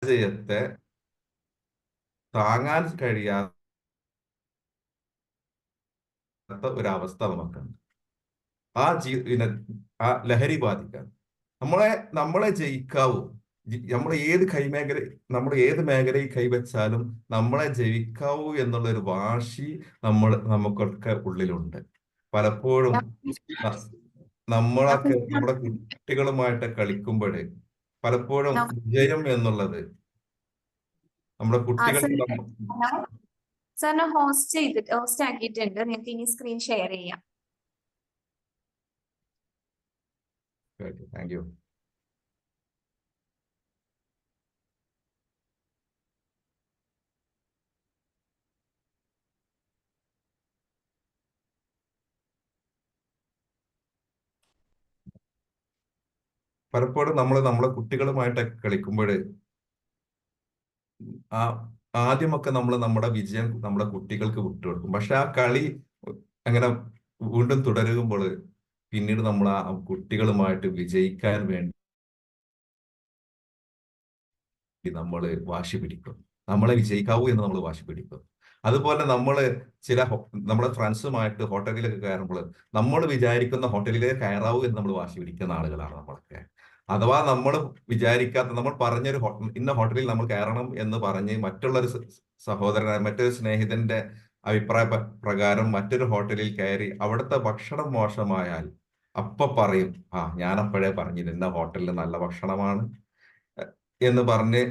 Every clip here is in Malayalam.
പരാജയത്തെ താങ്ങാൻ കഴിയാത്ത ഒരവസ്ഥ നമുക്കുണ്ട്. ആ ആ ലഹരി ബാധിക്കാൻ നമ്മളെ ജയിക്കാവൂ. നമ്മൾ ഏത് നമ്മൾ ഏത് മേഖലയിൽ കൈവച്ചാലും നമ്മളെ ജയിക്കാവൂ എന്നുള്ള ഒരു വാശി നമുക്കൊക്കെ ഉള്ളിലുണ്ട്. പലപ്പോഴും ന- നമ്മുടെ കുട്ടികളുമായിട്ട് കളിക്കുമ്പോൾ പലപ്പോഴും വിജയം എന്നുള്ളത് നമ്മുടെ കുട്ടികൾക്ക് സാറിന് ഹോസ്റ്റ് ആക്കിയിട്ടുണ്ട്. നിങ്ങൾക്ക് ഇനി സ്ക്രീൻ ഷെയർ ചെയ്യാം. Thank you. പലപ്പോഴും നമ്മളെ കുട്ടികളുമായിട്ടൊക്കെ കളിക്കുമ്പോൾ ആ ആദ്യമൊക്കെ നമ്മുടെ വിജയം നമ്മുടെ കുട്ടികൾക്ക് വിട്ടുകൊടുക്കും. പക്ഷെ ആ കളി അങ്ങനെ വീണ്ടും തുടരുമ്പോൾ പിന്നീട് നമ്മൾ ആ കുട്ടികളുമായിട്ട് വിജയിക്കാൻ വേണ്ടി നമ്മൾ വാശി പിടിക്കും. നമ്മളെ വിജയിക്കാവൂ എന്ന് നമ്മൾ വാശി പിടിക്കും. അതുപോലെ നമ്മളെ ഫ്രണ്ട്സുമായിട്ട് ഹോട്ടലിലൊക്കെ കയറുമ്പോൾ നമ്മൾ വിചാരിക്കുന്ന ഹോട്ടലിലേക്ക് കയറാവൂ എന്ന് നമ്മൾ വാശി പിടിക്കുന്ന ആളുകളാണ് നമ്മളൊക്കെ. അഥവാ നമ്മൾ പറഞ്ഞൊരു ഇന്ന ഹോട്ടലിൽ നമ്മൾ കയറണം എന്ന് പറഞ്ഞ് മറ്റുള്ളൊരു മറ്റൊരു സ്നേഹിതന്റെ അഭിപ്രായ പ്രകാരം മറ്റൊരു ഹോട്ടലിൽ കയറി അവിടുത്തെ ഭക്ഷണം മോശമായാൽ അപ്പൊ പറയും, ഞാനപ്പോഴേ പറഞ്ഞില്ല ഇന്ന ഹോട്ടലിൽ നല്ല ഭക്ഷണമാണ് എന്ന് പറഞ്ഞ്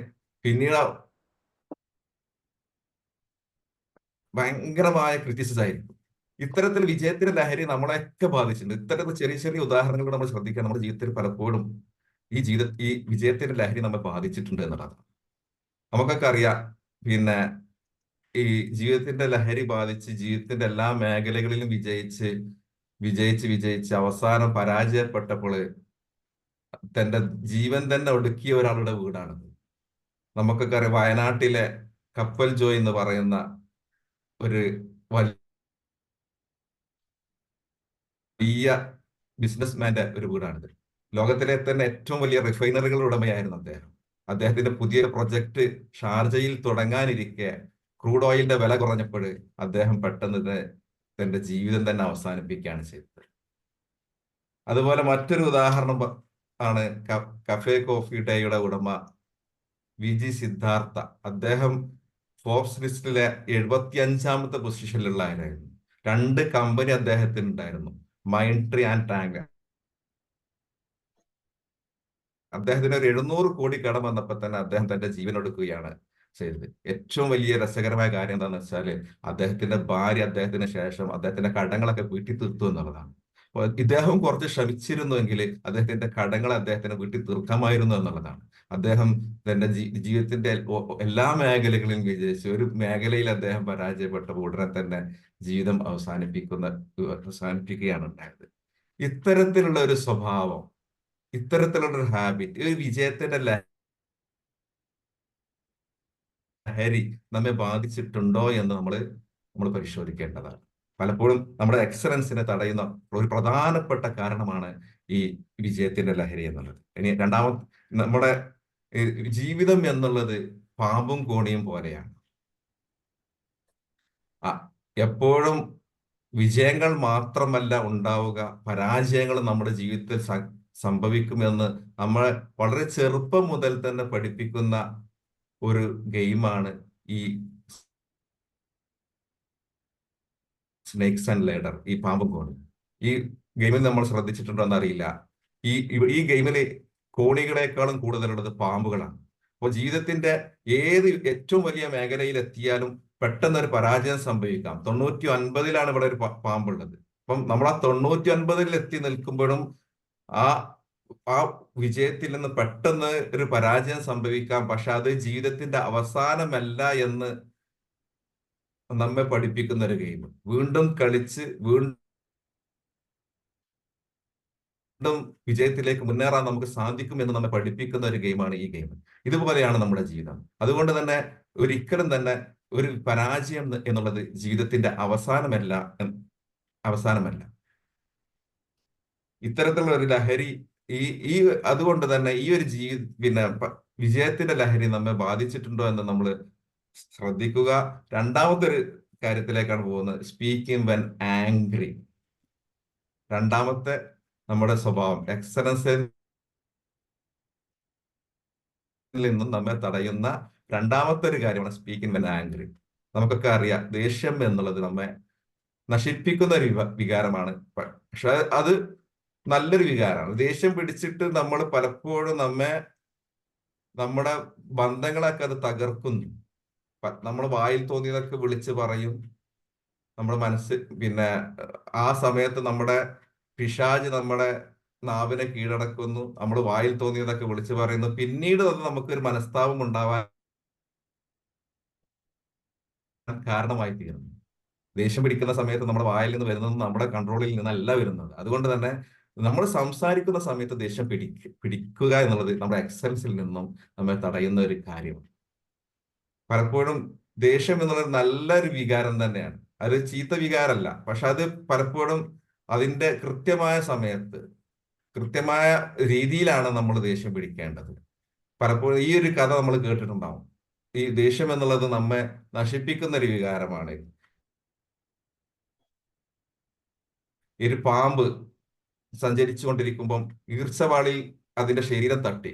പിന്നീട് ഭയങ്കരമായ ക്രിറ്റിസിസ് ആയിരിക്കും. ഇത്തരത്തിൽ വിജയത്തിന്റെ ലഹരി നമ്മളെയൊക്കെ ബാധിച്ചിട്ടുണ്ട്. ഇത്തരത്തിൽ ചെറിയ ചെറിയ ഉദാഹരണങ്ങൾ നമ്മൾ ശ്രദ്ധിക്കുക. നമ്മുടെ ജീവിതത്തിൽ പലപ്പോഴും ഈ വിജയത്തിന്റെ ലഹരി നമ്മെ ബാധിച്ചിട്ടുണ്ട് എന്നുള്ളതാണ്. നമുക്കൊക്കെ അറിയാം. പിന്നെ ഈ ജീവിതത്തിന്റെ ലഹരി ബാധിച്ച് ജീവിതത്തിന്റെ എല്ലാ മേഖലകളിലും വിജയിച്ച് വിജയിച്ച് വിജയിച്ച് അവസാനം പരാജയപ്പെട്ടപ്പോൾ തന്റെ ജീവൻ തന്നെ ഒടുക്കിയ ഒരാളുടെ വീടാണത്. നമുക്കൊക്കെ അറിയാം, വയനാട്ടിലെ കപ്പൽ ജോയ് എന്ന് പറയുന്ന ഒരു വലിയ ബിസിനസ്മാന്റെ ഒരു വീടാണിത്. ലോകത്തിലെ തന്നെ ഏറ്റവും വലിയ റിഫൈനറികളുടെ ഉടമയായിരുന്നു അദ്ദേഹം. അദ്ദേഹത്തിന്റെ പുതിയ പ്രൊജക്ട് ഷാർജയിൽ തുടങ്ങാനിരിക്കെ ക്രൂഡ് ഓയിലിന്റെ വില കുറഞ്ഞപ്പോൾ അദ്ദേഹം പെട്ടെന്ന് തന്റെ ജീവിതം തന്നെ അവസാനിപ്പിക്കുകയാണ് ചെയ്തത്. അതുപോലെ മറ്റൊരു ഉദാഹരണം ആണ് കഫേ കോഫി ഡേയുടെ ഉടമ വിജി സിദ്ധാർത്ഥ. അദ്ദേഹം ഫോർബ്സ് ലിസ്റ്റിലെ 75ാമത്തെ പൊസിഷനിലുള്ള ആരായിരുന്നു. 2 കമ്പനി അദ്ദേഹത്തിന് ഉണ്ടായിരുന്നു, മൈൻഡ് ട്രീ ആൻഡ് ടാങ്ക്. അദ്ദേഹത്തിന് ഒരു 700 കോടി കടം വന്നപ്പോൾ തന്നെ അദ്ദേഹം തന്റെ ജീവൻ ഒടുക്കുകയാണ് ചെയ്തത്. ഏറ്റവും വലിയ രസകരമായ കാര്യം എന്താണെന്ന് വെച്ചാല് അദ്ദേഹത്തിന്റെ ഭാര്യ അദ്ദേഹത്തിന് ശേഷം അദ്ദേഹത്തിന്റെ കടങ്ങളൊക്കെ വീട്ടി തീർത്തു എന്നുള്ളതാണ്. അപ്പോൾ ഇദ്ദേഹം കുറച്ച് ശ്രമിച്ചിരുന്നുവെങ്കിൽ അദ്ദേഹത്തിന്റെ കടങ്ങൾ അദ്ദേഹത്തിന് വീട്ടി തീർക്കാമായിരുന്നു എന്നുള്ളതാണ്. അദ്ദേഹം തന്റെ ജീവിതത്തിന്റെ എല്ലാ മേഖലകളിലും വിജയിച്ചു. ഒരു മേഖലയിൽ അദ്ദേഹം പരാജയപ്പെട്ടപ്പോൾ ഉടനെ തന്നെ ജീവിതം അവസാനിപ്പിക്കുകയാണ് ഉണ്ടായത്. ഇത്തരത്തിലുള്ള ഒരു സ്വഭാവം, ഇത്തരത്തിലുള്ള ഒരു ഹാബിറ്റ്, ഒരു വിജയത്തിന്റെ ലഹരി നമ്മെ ബാധിച്ചിട്ടുണ്ടോ എന്ന് നമ്മൾ പരിശോധിക്കേണ്ടതാണ്. പലപ്പോഴും നമ്മുടെ എക്സലൻസിനെ തടയുന്ന ഒരു പ്രധാനപ്പെട്ട കാരണമാണ് ഈ വിജയത്തിന്റെ ലഹരി എന്നുള്ളത്. ഇനി നമ്മുടെ ജീവിതം എന്നുള്ളത് പാമ്പും കോണിയും പോലെയാണ്. എപ്പോഴും വിജയങ്ങൾ മാത്രമല്ല ഉണ്ടാവുക, പരാജയങ്ങൾ നമ്മുടെ ജീവിതത്തിൽ സംഭവിക്കുമെന്ന് നമ്മളെ വളരെ ചെറുപ്പം മുതൽ തന്നെ പഠിപ്പിക്കുന്ന ഒരു ഗെയിമാണ് ഈ സ്നേക്സ് ആൻഡ് ലേഡർ, ഈ പാമ്പും കോണി. ഈ ഗെയിമിൽ നമ്മൾ ശ്രദ്ധിച്ചിട്ടുണ്ടോ എന്നറിയില്ല. ഈ ഈ ഗെയിമില് കോണികളെക്കാളും കൂടുതലുള്ളത് പാമ്പുകളാണ്. അപ്പോൾ ജീവിതത്തിന്റെ ഏറ്റവും വലിയ മേഖലയിൽ എത്തിയാലും പെട്ടെന്ന് ഒരു പരാജയം സംഭവിക്കാം. 99ലാണ് ഇവിടെ ഒരു പാമ്പുള്ളത്. അപ്പം നമ്മൾ ആ 99ൽ എത്തി നിൽക്കുമ്പോഴും ആ ആ വിജയത്തിൽ നിന്ന് പെട്ടെന്ന് ഒരു പരാജയം സംഭവിക്കാം. പക്ഷെ അത് ജീവിതത്തിന്റെ അവസാനമല്ല എന്ന് നമ്മെ പഠിപ്പിക്കുന്ന ഒരു ഗെയിം. വീണ്ടും കളിച്ച് വീണ്ടും വിജയത്തിലേക്ക് മുന്നേറാൻ നമുക്ക് സാധിക്കും എന്ന് നമ്മെ പഠിപ്പിക്കുന്ന ഒരു ഗെയിമാണ് ഈ ഗെയിം. ഇതുപോലെയാണ് നമ്മുടെ ജീവിതം. അതുകൊണ്ട് തന്നെ ഒരിക്കലും തന്നെ ഒരു പരാജയം എന്നുള്ളത് ജീവിതത്തിന്റെ അവസാനമല്ല. ഇത്തരത്തിലുള്ള ഒരു ലഹരി ഈ ഈ അതുകൊണ്ട് തന്നെ ഈ ഒരു വിജയത്തിന്റെ ലഹരി നമ്മെ ബാധിച്ചിട്ടുണ്ടോ എന്ന് നമ്മൾ ശ്രദ്ധിക്കുക. രണ്ടാമത്തെ ഒരു കാര്യത്തിലേക്കാണ് പോകുന്നത്, സ്പീക്കിംഗ് വെൻ ആംഗ്രി. രണ്ടാമത്തെ നമ്മുടെ സ്വഭാവം, എക്സലൻസിൽ നിന്നും നമ്മെ തടയുന്ന രണ്ടാമത്തെ ഒരു കാര്യമാണ് സ്പീക്കിംഗ് വെൻ ആംഗ്രി. നമുക്കൊക്കെ അറിയാം, ദേഷ്യം എന്നുള്ളത് നമ്മെ നശിപ്പിക്കുന്ന ഒരു വികാരമാണ്. പക്ഷെ അത് നല്ലൊരു വികാരമാണ്. ദേഷ്യം പിടിച്ചിട്ട് നമ്മൾ പലപ്പോഴും നമ്മുടെ ബന്ധങ്ങളൊക്കെ അത് തകർക്കുന്നു. നമ്മൾ വായിൽ തോന്നിയതൊക്കെ വിളിച്ച് പറയും. നമ്മുടെ മനസ്സ് പിന്നെ ആ സമയത്ത് നമ്മുടെ പിശാച് നമ്മുടെ നാവിനെ കീഴടക്കുന്നു. നമ്മൾ വായിൽ തോന്നിയതൊക്കെ വിളിച്ചു പറയുന്നു. പിന്നീട് അത് നമുക്കൊരു മനസ്താപം ഉണ്ടാവാൻ കാരണമായി തീരുന്നു. ദേഷ്യം പിടിക്കുന്ന സമയത്ത് നമ്മുടെ വായിൽ നിന്ന് വരുന്നത് നമ്മുടെ കൺട്രോളിൽ നിന്നല്ല വരുന്നത്. അതുകൊണ്ട് തന്നെ നമ്മൾ സംസാരിക്കുന്ന സമയത്ത് ദേഷ്യം പിടിക്കുക എന്നുള്ളത് നമ്മുടെ എക്സലൻസിൽ നിന്നും നമ്മെ തടയുന്ന ഒരു കാര്യമാണ്. പലപ്പോഴും ദേഷ്യം എന്നുള്ളത് നല്ലൊരു വികാരം തന്നെയാണ്. അത് ചീത്ത വികാരമല്ല. പക്ഷെ അത് പലപ്പോഴും അതിന്റെ കൃത്യമായ സമയത്ത് കൃത്യമായ രീതിയിലാണ് നമ്മൾ ദേഷ്യം പിടിക്കേണ്ടത്. പലപ്പോഴും ഈ ഒരു കഥ നമ്മൾ കേട്ടിട്ടുണ്ടാവും. ഈ ദേഷ്യം എന്നുള്ളത് നമ്മെ നശിപ്പിക്കുന്ന ഒരു വികാരമാണ്. ഈ ഒരു പാമ്പ് സഞ്ചരിച്ചു കൊണ്ടിരിക്കുമ്പം ഈർച്ചവാളിൽ അതിന്റെ ശരീരം തട്ടി.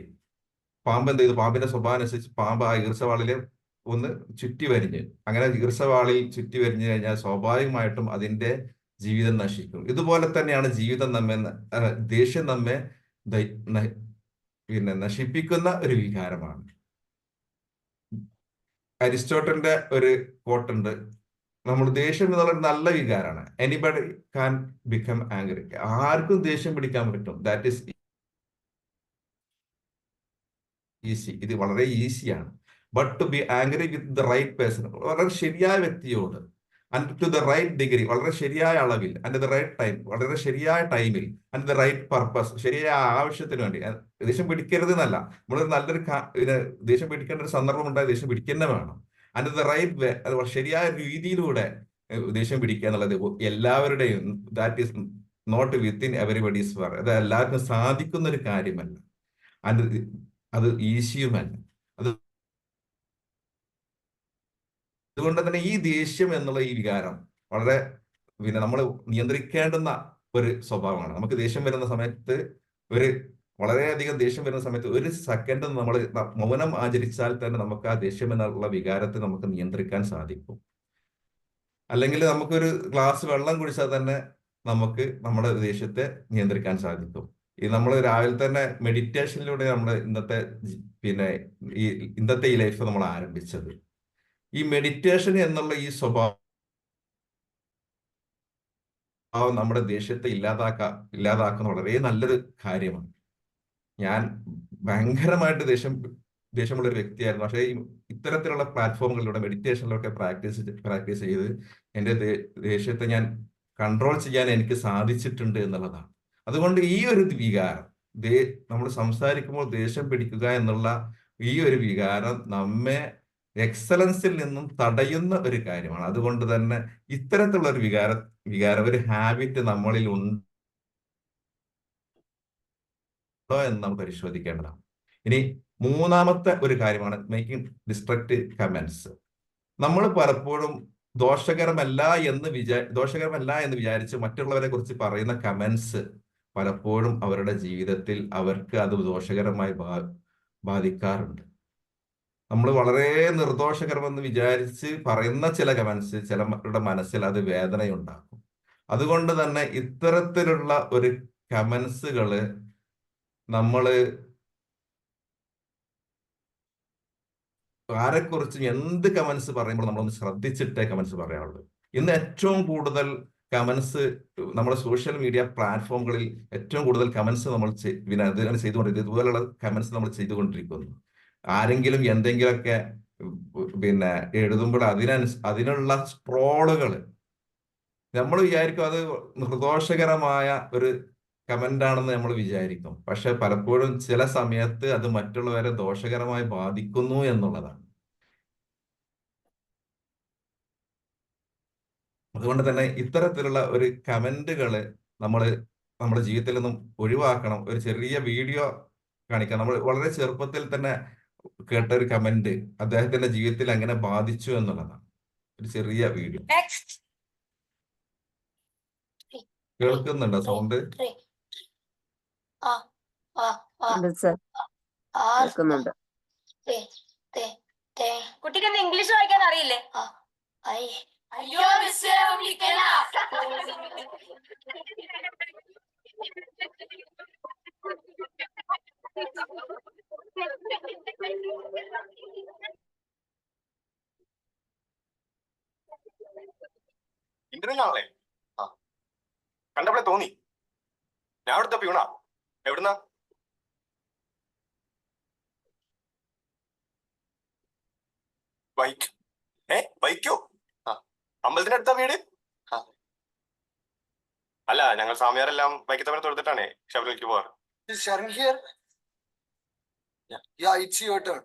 പാമ്പ് എന്ത് ചെയ്തു? പാമ്പിന്റെ സ്വഭാവം അനുസരിച്ച് പാമ്പ് ആ ഈർച്ചവാളിലെ ഒന്ന് ചുറ്റി വരിഞ്ഞ്, അങ്ങനെ ഈർച്ചവാളിൽ ചുറ്റി വരിഞ്ഞു കഴിഞ്ഞാൽ സ്വാഭാവികമായിട്ടും അതിന്റെ ജീവിതം നശിക്കും. ഇതുപോലെ തന്നെയാണ് ജീവിതം ദേഷ്യം നമ്മെ പിന്നെ നശിപ്പിക്കുന്ന ഒരു വികാരമാണ്. അരിസ്റ്റോട്ടലിന്റെ ഒരു കോട്ടുണ്ട്, നമ്മൾ ദേഷ്യം എന്നുള്ള നല്ല വികാരമാണ്. Anybody can become angry. ആർക്കും ദേഷ്യം പിടിക്കാൻ പറ്റും. That is easy. ഇത് വളരെ ഈസിയാണ്. But to be angry with the right person, വളരെ ശരിയായ വ്യക്തിയോട്, and to the right degree, വളരെ ശരിയായ അളവിൽ, ആൻഡ് ദ റൈറ്റ് ടൈം, വളരെ ശരിയായ ടൈമിൽ, ആൻഡ് ദ റൈറ്റ് പർപ്പസ്, ശരിയായ ആവശ്യത്തിന് വേണ്ടി. ദേഷ്യം പിടിക്കരുത് എന്നല്ല, നമ്മളൊരു നല്ലൊരു ദേഷ്യം പിടിക്കേണ്ട ഒരു സന്ദർഭം ഉണ്ടായി ദേഷ്യം പിടിക്കുന്ന വേണം. ആൻഡ് ദ റൈറ്റ് വേ, അത് ശരിയായ രീതിയിലൂടെ ദേഷ്യം പിടിക്കുക എന്നുള്ളത് എല്ലാവരുടെയും, that is not within everybody's വർ, അത് എല്ലാവർക്കും സാധിക്കുന്ന ഒരു കാര്യമല്ല. അത് ഈസിയുമല്ല. അതുകൊണ്ട് തന്നെ ഈ ദേഷ്യം എന്നുള്ള ഈ വികാരം വളരെ നമ്മൾ നിയന്ത്രിക്കേണ്ടുന്ന ഒരു സ്വഭാവമാണ്. നമുക്ക് ദേഷ്യം വരുന്ന സമയത്ത്, വളരെയധികം ദേഷ്യം വരുന്ന സമയത്ത് ഒരു സെക്കൻഡ് നമ്മൾ മൗനം ആചരിച്ചാൽ തന്നെ നമുക്ക് ആ ദേഷ്യം എന്നുള്ള വികാരത്തെ നമുക്ക് നിയന്ത്രിക്കാൻ സാധിക്കും. അല്ലെങ്കിൽ നമുക്കൊരു ഗ്ലാസ് വെള്ളം കുടിച്ചാൽ തന്നെ നമുക്ക് നമ്മുടെ ദേഷ്യത്തെ നിയന്ത്രിക്കാൻ സാധിക്കും. നമ്മൾ രാവിലെ തന്നെ മെഡിറ്റേഷനിലൂടെ നമ്മൾ ഇന്നത്തെ ഈ ലൈഫ് നമ്മൾ ആരംഭിച്ചത്. ഈ മെഡിറ്റേഷൻ എന്നുള്ള ഈ സ്വഭാവം നമ്മുടെ ദേഷ്യത്തെ ഇല്ലാതാക്കുന്ന വളരെ നല്ലൊരു കാര്യമാണ്. ഞാൻ ഭയങ്കരമായിട്ട് ദേഷ്യമുള്ള ഒരു വ്യക്തിയായിരുന്നു. പക്ഷേ ഇത്തരത്തിലുള്ള പ്ലാറ്റ്ഫോമുകളിലൂടെ മെഡിറ്റേഷനിലൊക്കെ പ്രാക്ടീസ് ചെയ്ത് എൻ്റെ ദേഷ്യത്തെ ഞാൻ കൺട്രോൾ ചെയ്യാൻ എനിക്ക് സാധിച്ചിട്ടുണ്ട് എന്നുള്ളതാണ്. അതുകൊണ്ട് ഈ ഒരു വികാരം, നമ്മൾ സംസാരിക്കുമ്പോൾ ദേഷ്യം പിടിക്കുക എന്നുള്ള ഈ ഒരു വികാരം നമ്മെ എക്സലൻസിൽ നിന്നും തടയുന്ന ഒരു കാര്യമാണ്. അതുകൊണ്ട് തന്നെ ഇത്തരത്തിലുള്ള ഒരു വികാരം ഒരു ഹാബിറ്റ് നമ്മളിൽ ഉണ്ടോ എന്ന് നാം പരിശോധിക്കേണ്ടതാണ്. ഇനി മൂന്നാമത്തെ ഒരു കാര്യമാണ് മേക്കിംഗ് ഡിസ്ട്രക്റ്റീവ് കമന്റ്സ്. നമ്മൾ പലപ്പോഴും ദോഷകരമല്ല എന്ന് വിചാരിച്ച് മറ്റുള്ളവരെ കുറിച്ച് പറയുന്ന കമന്റ്സ് പലപ്പോഴും അവരുടെ ജീവിതത്തിൽ അവർക്ക് അത് ദോഷകരമായി ബാധിക്കാറുണ്ട്. നമ്മൾ വളരെ നിർദോഷകരമെന്ന് വിചാരിച്ച് പറയുന്ന ചില കമന്റ്സ് ചിലരുടെ മനസ്സിൽ അത് വേദനയുണ്ടാക്കും. അതുകൊണ്ട് തന്നെ ഇത്തരത്തിലുള്ള ഒരു കമന്റ്സുകള് ആരെക്കുറിച്ചും എന്ത് കമന്റ്സ് പറയുമ്പോൾ നമ്മളൊന്ന് ശ്രദ്ധിച്ചിട്ടേ കമന്റ്സ് പറയാറുള്ളൂ. ഇന്ന് ഏറ്റവും കൂടുതൽ കമന്റ്സ് നമ്മുടെ സോഷ്യൽ മീഡിയ പ്ലാറ്റ്ഫോമുകളിൽ ഏറ്റവും കൂടുതൽ കമന്റ്സ് നമ്മൾ ചെയ്തുകൊണ്ടിരിക്കുന്നത്, ഇതുപോലുള്ള കമന്റ്സ് നമ്മൾ ചെയ്തുകൊണ്ടിരിക്കുന്നു. ആരെങ്കിലും എന്തെങ്കിലുമൊക്കെ എഴുതുമ്പോൾ അതിനുള്ള സ്ട്രോളുകൾ നമ്മൾ വിചാരിക്കും അത് നിർദോഷകരമായ ഒരു കമന്റ് ആണെന്ന് നമ്മൾ വിചാരിക്കും. പക്ഷെ പലപ്പോഴും ചില സമയത്ത് അത് മറ്റുള്ളവരെ ദോഷകരമായി ബാധിക്കുന്നു എന്നുള്ളതാണ്. അതുകൊണ്ട് തന്നെ ഇത്തരത്തിലുള്ള ഒരു കമന്റുകള് നമ്മുടെ ജീവിതത്തിൽ നിന്നും ഒഴിവാക്കണം. ഒരു ചെറിയ വീഡിയോ കാണിക്കാം. നമ്മൾ വളരെ ചെറുപ്പത്തിൽ തന്നെ കേട്ട ഒരു കമന്റ് അദ്ദേഹത്തിന്റെ ജീവിതത്തിൽ അങ്ങനെ ബാധിച്ചു എന്നുള്ളതാണ്. ഒരു ചെറിയ വീഡിയോ കേൾക്കുന്നുണ്ടോ? സൗണ്ട് കേൾക്കുന്നുണ്ട്. കുട്ടിക്ക് എന്താ ഇംഗ്ലീഷ് വായിക്കാൻ അറിയില്ലേ? അയ്യോ മിസ്സേ വിളിക്കല. ഇന്റർവ്യൂലാണല്ലേ? ആ, കണ്ടപ്പോഴേ തോന്നി. ഞാൻ അവിടുത്തെ പ്യൂണാ. എവിടുന്നാ? ബൈക്ക്. ബൈക്കോ? ആ, അമ്പലത്തിന്റെ അടുത്താ വീട്? ആ, അല്ല, ഞങ്ങൾ സ്വാമിയാരെല്ലാം ബൈക്കത്തമ്മനെ തൊടുത്തിട്ടാണേ ശബരിമലയ്ക്ക് പോവാറ്. Sharon here? Yeah, it's your turn.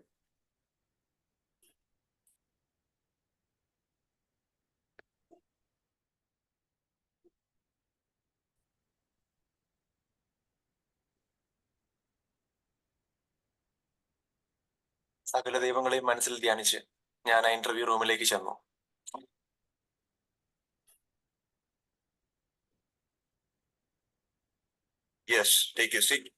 സകല ദൈവങ്ങളെയും മനസ്സിൽ ധ്യാനിച്ച് ഞാൻ ആ ഇന്റർവ്യൂ റൂമിലേക്ക് ചെന്നു. Yes, take you seat.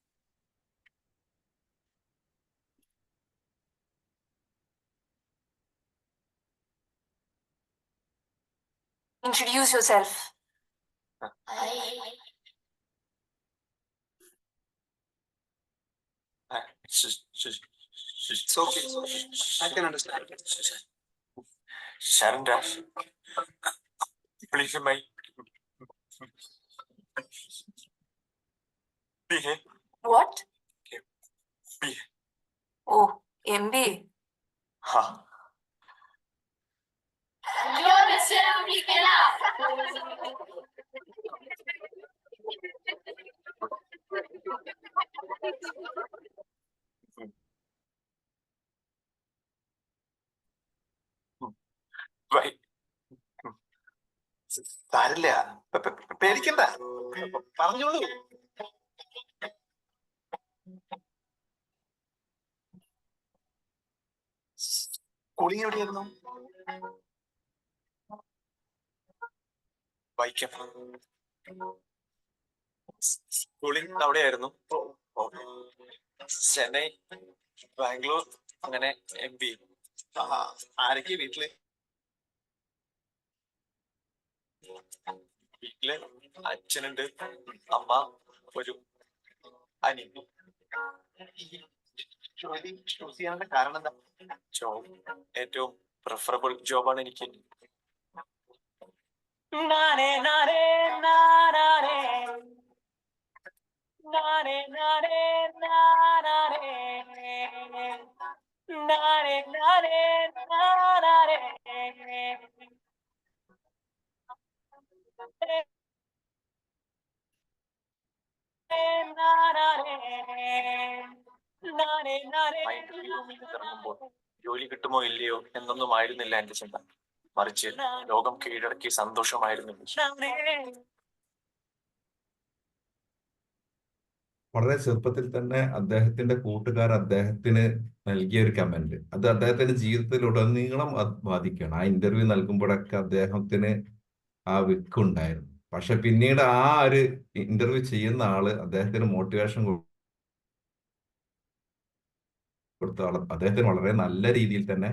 Introduce yourself. It's okay. I can understand. Sharon Dash. Please, my. BA. What? BA. Oh, MBA. Huh? അയ്യോ മിസ്സേ വിളിക്കല. സാരില്ല, പേടിക്കണ്ട, പറഞ്ഞോളൂ. സ്കൂളിംഗ് എവിടെയായിരുന്നു? വൈക്കം. സ്കൂളിംഗ് അവിടെയായിരുന്നു. ചെന്നൈ, ബാംഗ്ലൂർ, അങ്ങനെ MBA. ആരൊക്കെ വീട്ടില്? വീട്ടില് അച്ഛനുണ്ട്, അമ്മ, ഒരു അനിയൻ. ജോലി ചൂസ് ചെയ്യാനുള്ള കാരണം എന്താ? ജോബ് ഏറ്റവും പ്രിഫറബിൾ ജോബാണ് എനിക്ക്. നാനേ നാനേ നാനാനേ നാനേ നാനേ നാനാനേ നാനേ നാനേ നാനാനേ ഇറങ്ങുമ്പോൾ ജോലി കിട്ടുമോ ഇല്ലയോ എന്നൊന്നും ആയിരുന്നില്ല എന്റെ ചിന്ത, മറിച്ച് ലോകം കീഴടക്കി സന്തോഷമായിരുന്നു. വളരെ ചെറുപ്പത്തിൽ തന്നെ അദ്ദേഹത്തിന്റെ കൂട്ടുകാർ അദ്ദേഹത്തിന് നൽകിയ ഒരു കമന്റ് അത് അദ്ദേഹത്തിന്റെ ജീവിതത്തിൽ ഉടനീളം ബാധിക്കുകയാണ്. ആ ഇന്റർവ്യൂ നൽകുമ്പോഴൊക്കെ അദ്ദേഹത്തിന് ആ വിക്കുണ്ടായിരുന്നു. പക്ഷെ പിന്നീട് ആ ഒരു ഇന്റർവ്യൂ ചെയ്യുന്ന ആള് അദ്ദേഹത്തിന് മോട്ടിവേഷൻ കൊടുത്ത ആള് അദ്ദേഹത്തിന് വളരെ നല്ല രീതിയിൽ തന്നെ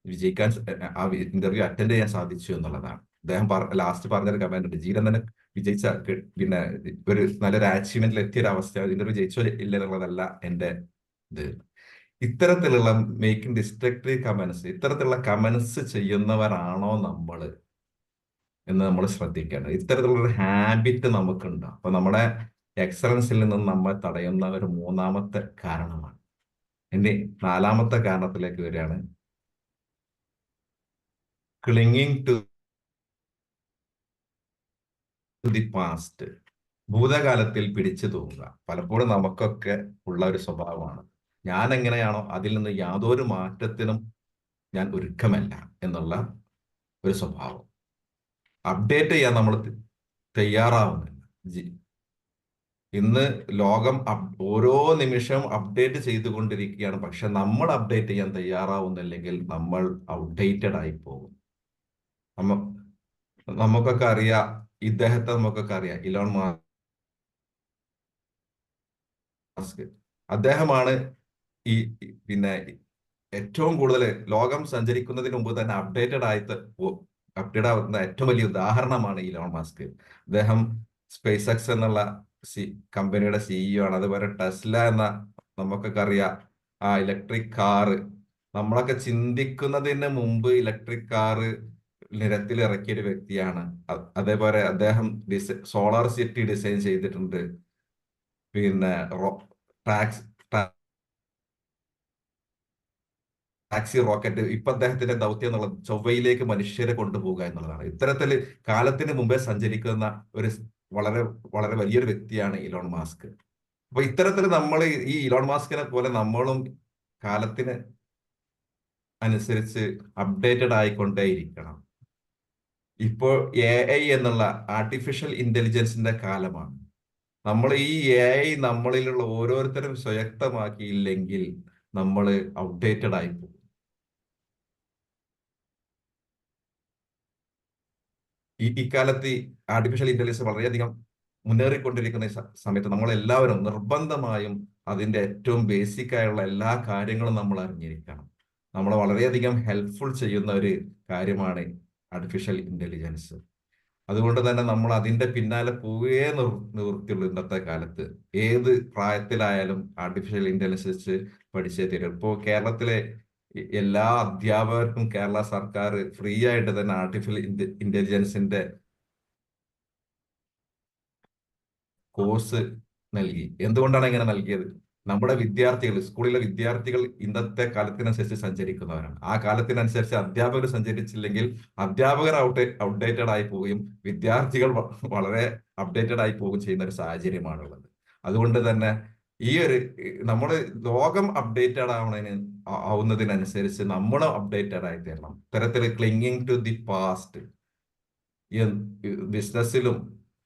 വിജയിക്കാൻ ആ ഇന്റർവ്യൂ അറ്റൻഡ് ചെയ്യാൻ സാധിച്ചു എന്നുള്ളതാണ്. അദ്ദേഹം ലാസ്റ്റ് പറഞ്ഞൊരു കമന്റ് ഉണ്ട്, ജീവൻ തന്നെ വിജയിച്ച പിന്നെ ഒരു നല്ലൊരു അച്ചീവ്മെന്റിൽ എത്തിയ ഒരു അവസ്ഥ, ഇന്റർവ്യൂ ജയിച്ചോ ഇല്ല എന്നുള്ളതല്ല എന്റെ ഇത്. ഇത്തരത്തിലുള്ള മേക്കിംഗ് ഡിസ്ട്രക്റ്റീവ് കമന്റ്സ്, ഇത്തരത്തിലുള്ള കമന്റ്സ് ചെയ്യുന്നവരാണോ നമ്മള് എന്ന് നമ്മൾ ശ്രദ്ധിക്കേണ്ടത്. ഇത്തരത്തിലുള്ള ഒരു ഹാബിറ്റ് നമുക്കുണ്ട്. അപ്പൊ നമ്മുടെ എക്സലൻസിൽ നിന്നും നമ്മെ തടയുന്ന ഒരു മൂന്നാമത്തെ കാരണമാണ്. ഇനി നാലാമത്തെ കാരണത്തിലേക്ക് വരികയാണ്, ക്ലിങ്ങിങ് ടു ദി പാസ്റ്റ്. ഭൂതകാലത്തിൽ പിടിച്ചു തൂങ്ങുക പലപ്പോഴും നമുക്കൊക്കെ ഉള്ള ഒരു സ്വഭാവമാണ്. ഞാൻ എങ്ങനെയാണോ അതിൽ നിന്ന് യാതൊരു മാറ്റത്തിനും ഞാൻ ഒരുക്കമല്ല എന്നുള്ള ഒരു സ്വഭാവം. അപ്ഡേറ്റ് ചെയ്യാൻ നമ്മൾ തയ്യാറാവുന്നില്ല. ഇന്ന് ലോകം ഓരോ നിമിഷവും അപ്ഡേറ്റ് ചെയ്തുകൊണ്ടിരിക്കുകയാണ്. പക്ഷെ നമ്മൾ അപ്ഡേറ്റ് ചെയ്യാൻ തയ്യാറാവുന്നില്ലെങ്കിൽ നമ്മൾ ഔട്ട്ഡേറ്റഡ് ആയി പോകും. നമ്മ നമുക്കൊക്കെ അറിയാം, ഇദ്ദേഹത്തെ നമുക്കൊക്കെ അറിയാം, ഇലോൺ മാസ്ക്. അദ്ദേഹമാണ് പിന്നെ ഏറ്റവും കൂടുതൽ ലോകം സഞ്ചരിക്കുന്നതിന് മുമ്പ് തന്നെ അപ്ഡേറ്റഡ് ആവുന്ന ഏറ്റവും വലിയ ഉദാഹരണമാണ് ഇലോൺ മാസ്ക്. അദ്ദേഹം സ്പേസ് എക്സ് എന്നുള്ള കമ്പനിയുടെ സിഇഒ ആണ്. അതുപോലെ ടെസ്ല എന്ന നമുക്കൊക്കെ അറിയാം ആ ഇലക്ട്രിക് കാറ്, നമ്മളൊക്കെ ചിന്തിക്കുന്നതിന് മുമ്പ് ഇലക്ട്രിക് കാറ് നിരത്തിൽ ഇറക്കിയ ഒരു വ്യക്തിയാണ്. അതേപോലെ അദ്ദേഹം സോളാർ സിറ്റി ഡിസൈൻ ചെയ്തിട്ടുണ്ട്. പിന്നെ ടാക്സ് ടാക്സി റോക്കറ്റ്. ഇപ്പൊ അദ്ദേഹത്തിന്റെ ദൗത്യം എന്നുള്ളത് ചൊവ്വയിലേക്ക് മനുഷ്യരെ കൊണ്ടുപോകുക എന്നുള്ളതാണ്. ഇത്തരത്തിൽ കാലത്തിന് മുമ്പേ സഞ്ചരിക്കുന്ന ഒരു വളരെ വളരെ വലിയൊരു വ്യക്തിയാണ് ഇലോൺ മാസ്ക്. അപ്പൊ ഇത്തരത്തിൽ നമ്മൾ ഈ ഇലോൺ മാസ്കിനെ പോലെ നമ്മളും കാലത്തിന് അനുസരിച്ച് അപ്ഡേറ്റഡ് ആയിക്കൊണ്ടേയിരിക്കണം. ഇപ്പോൾ AI എന്നുള്ള ആർട്ടിഫിഷ്യൽ ഇന്റലിജൻസിന്റെ കാലമാണ്. നമ്മൾ ഈ AI നമ്മളിലുള്ള ഓരോരുത്തരും സ്വയക്തമാക്കിയില്ലെങ്കിൽ നമ്മൾ ഔട്ട്ഡേറ്റഡ് ആയി പോകും. ഇക്കാലത്ത് ആർട്ടിഫിഷ്യൽ ഇന്റലിജൻസ് വളരെയധികം മുന്നേറിക്കൊണ്ടിരിക്കുന്ന സമയത്ത് നമ്മൾ എല്ലാവരും നിർബന്ധമായും അതിന്റെ ഏറ്റവും ബേസിക് ആയുള്ള എല്ലാ കാര്യങ്ങളും നമ്മൾ അറിഞ്ഞിരിക്കണം. നമ്മളെ വളരെയധികം ഹെൽപ്ഫുൾ ചെയ്യുന്ന ഒരു കാര്യമാണ് ആർട്ടിഫിഷ്യൽ ഇന്റലിജൻസ്. അതുകൊണ്ട് തന്നെ നമ്മൾ അതിന്റെ പിന്നാലെ പോവുകയേ നിവൃത്തിയുള്ളൂ. ഇന്നത്തെ കാലത്ത് ഏത് പ്രായത്തിലായാലും ആർട്ടിഫിഷ്യൽ ഇന്റലിജൻസ് പഠിച്ചേ തീരും. ഇപ്പോൾ കേരളത്തിലെ എല്ലാ അധ്യാപകർക്കും കേരള സർക്കാർ ഫ്രീ ആയിട്ട് തന്നെ ആർട്ടിഫിഷ്യൽ ഇന്റലിജൻസിന്റെ കോഴ്സ് നൽകി. എന്തുകൊണ്ടാണ് ഇങ്ങനെ നൽകിയത്? നമ്മുടെ വിദ്യാർത്ഥികൾ, സ്കൂളിലെ വിദ്യാർത്ഥികൾ ഇന്നത്തെ കാലത്തിനനുസരിച്ച് സഞ്ചരിക്കുന്നവരാണ്. ആ കാലത്തിനനുസരിച്ച് അധ്യാപകർ സഞ്ചരിച്ചില്ലെങ്കിൽ അധ്യാപകർ ഔട്ട്ഡേറ്റഡ് ആയി പോവുകയും വിദ്യാർത്ഥികൾ വളരെ അപ്ഡേറ്റഡ് ആയി പോവുകയും ചെയ്യുന്ന ഒരു സാഹചര്യമാണുള്ളത്. അതുകൊണ്ട് തന്നെ നമ്മുടെ ലോകം അപ്ഡേറ്റഡ് ആവുന്നതിനനുസരിച്ച് നമ്മളും അപ്ഡേറ്റഡ് ആയി തീരണം. ഇത്തരത്തിൽ ക്ലിങ്ങിങ് ടു ദി പാസ്റ്റ് ബിസിനസ്സിലും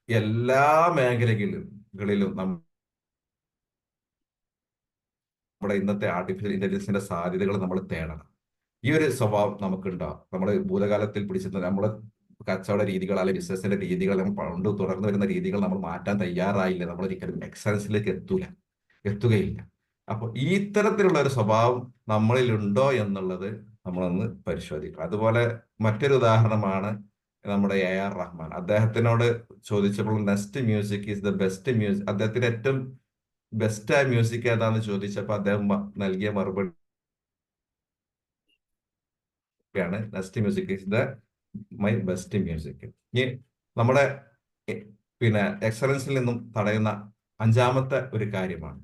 എല്ലാ മേഖലകളിലും നമ്മുടെ ഇന്നത്തെ ആർട്ടിഫിഷ്യൽ ഇന്റലിജൻസിന്റെ സാധ്യതകൾ നമ്മൾ തേടണം. ഈ ഒരു സ്വഭാവം നമുക്കുണ്ടാവും. നമ്മൾ ഭൂതകാലത്തിൽ പിടിച്ചിരുന്ന നമ്മുടെ കച്ചവട രീതികൾ അല്ലെങ്കിൽ ബിസിനസിന്റെ രീതികൾ, നമ്മൾ പണ്ട് തുടർന്നു വരുന്ന രീതികൾ നമ്മൾ മാറ്റാൻ തയ്യാറായില്ല, നമ്മൾ ഒരിക്കലും എക്സലൻസിലേക്ക് എത്തുകയില്ല. അപ്പൊ ഈ ഇത്തരത്തിലുള്ള ഒരു സ്വഭാവം നമ്മളിൽ ഉണ്ടോ എന്നുള്ളത് നമ്മളൊന്ന് പരിശോധിക്കണം. അതുപോലെ മറ്റൊരു ഉദാഹരണമാണ് നമ്മുടെ AR റഹ്മാൻ. അദ്ദേഹത്തിനോട് ചോദിച്ചപ്പോൾ next music is the best music, അദ്ദേഹത്തിന് ഏറ്റവും ബെസ്റ്റ് ആയ മ്യൂസിക് ഏതാന്ന് ചോദിച്ചപ്പോൾ അദ്ദേഹം നൽകിയ മറുപടിയാണ് next music is the my best music. ഇനി നമ്മുടെ പിന്നെ എക്സലൻസിൽ നിന്നും തടയുന്ന അഞ്ചാമത്തെ ഒരു കാര്യമാണ്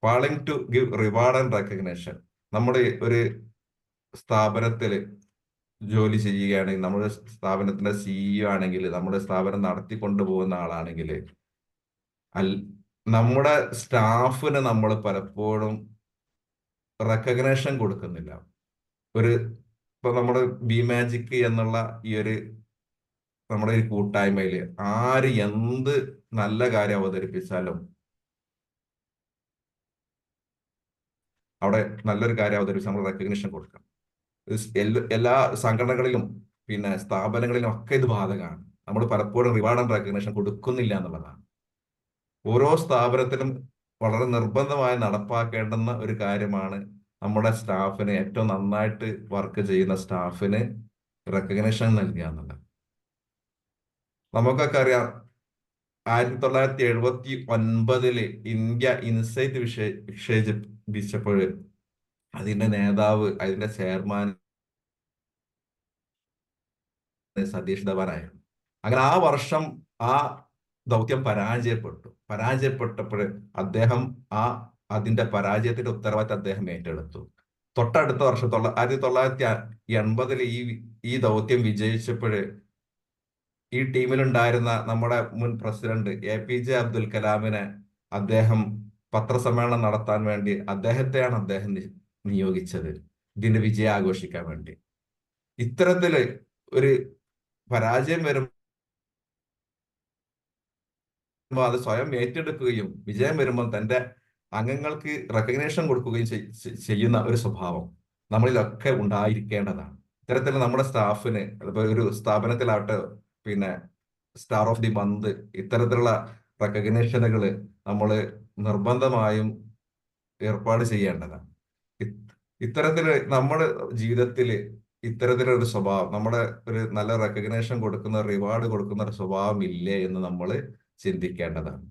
falling to give reward and recognition. നമ്മുടെ ഒരു സ്ഥാപനത്തിൽ ജോലി ചെയ്യുകയാണെങ്കിൽ, നമ്മുടെ സ്ഥാപനത്തിന്റെ CEO ആണെങ്കിൽ, നമ്മുടെ സ്ഥാപനം നടത്തിക്കൊണ്ടുപോകുന്ന ആളാണെങ്കിൽ, നമ്മുടെ സ്റ്റാഫിന് നമ്മൾ പലപ്പോഴും റെക്കഗ്നേഷൻ കൊടുക്കുന്നില്ല. ഇപ്പൊ നമ്മുടെ ബി മാജിക് എന്നുള്ള ഈ നമ്മുടെ ഈ കൂട്ടായ്മയിൽ ആര് എന്ത് നല്ല കാര്യം അവതരിപ്പിച്ചാലും, അവിടെ നല്ലൊരു കാര്യം അവതരിപ്പിച്ച് നമ്മൾ റെക്കഗ്നേഷൻ കൊടുക്കണം. എല്ലാ സംഘടനകളിലും പിന്നെ സ്ഥാപനങ്ങളിലും ഒക്കെ ഇത് ബാധകമാണ്. നമ്മൾ പലപ്പോഴും റിവാർഡ് ആൻഡ് റെക്കഗ്നേഷൻ കൊടുക്കുന്നില്ല എന്നുള്ളതാണ്. ഓരോ സ്ഥാപനത്തിലും വളരെ നിർബന്ധമായി നടപ്പാക്കേണ്ടുന്ന ഒരു കാര്യമാണ് നമ്മുടെ സ്റ്റാഫിന്, ഏറ്റവും നന്നായിട്ട് വർക്ക് ചെയ്യുന്ന സ്റ്റാഫിന് റെക്കഗ്നേഷൻ നൽകുക എന്നുള്ളത്. നമുക്കൊക്കെ അറിയാം, 1979 ഇന്ത്യ ഇൻസൈറ്റ് വിക്ഷേപിച്ചപ്പോൾ അതിന്റെ നേതാവ്, അതിന്റെ ചെയർമാൻ സതീഷ് ധവാനായിരുന്നു. അങ്ങനെ ആ വർഷം ആ ദൗത്യം പരാജയപ്പെട്ടപ്പോൾ അദ്ദേഹം അതിന്റെ പരാജയത്തിന്റെ ഉത്തരവാദിത്തം അദ്ദേഹം ഏറ്റെടുത്തു. തൊട്ടടുത്ത വർഷം 1980 ഈ ദൗത്യം വിജയിച്ചപ്പോൾ ഈ ടീമിലുണ്ടായിരുന്ന നമ്മുടെ മുൻ പ്രസിഡന്റ് APJ അബ്ദുൽ കലാമിനെ അദ്ദേഹം പത്രസമ്മേളനം നടത്താൻ വേണ്ടി അദ്ദേഹത്തെയാണ് അദ്ദേഹം നിയോഗിച്ചത്, ഇതിന്റെ വിജയം ആഘോഷിക്കാൻ വേണ്ടി. ഇത്തരത്തില് ഒരു പരാജയം അത് സ്വയം ഏറ്റെടുക്കുകയും വിജയം വരുമ്പോൾ തന്റെ അംഗങ്ങൾക്ക് റെക്കഗ്നേഷൻ കൊടുക്കുകയും ചെയ്യുന്ന ഒരു സ്വഭാവം നമ്മളിലൊക്കെ ഉണ്ടായിരിക്കേണ്ടതാണ്. ഇത്തരത്തിൽ നമ്മുടെ സ്റ്റാഫിന് ഇപ്പൊ ഒരു സ്ഥാപനത്തിലാവട്ടെ, പിന്നെ സ്റ്റാർ ഓഫ് ദി മന്ത്, ഇത്തരത്തിലുള്ള റെക്കഗ്നേഷനുകൾ നമ്മൾ നിർബന്ധമായും ഏർപ്പാട് ചെയ്യേണ്ടതാണ്. ഇത്തരത്തിൽ നമ്മുടെ ജീവിതത്തിൽ ഇത്തരത്തിലൊരു സ്വഭാവം, നമ്മുടെ ഒരു നല്ല റെക്കഗ്നേഷൻ കൊടുക്കുന്ന, റിവാർഡ് കൊടുക്കുന്ന ഒരു സ്വഭാവം ഇല്ലേ എന്ന് നമ്മൾ ചിന്തിക്കേണ്ടതാണ്.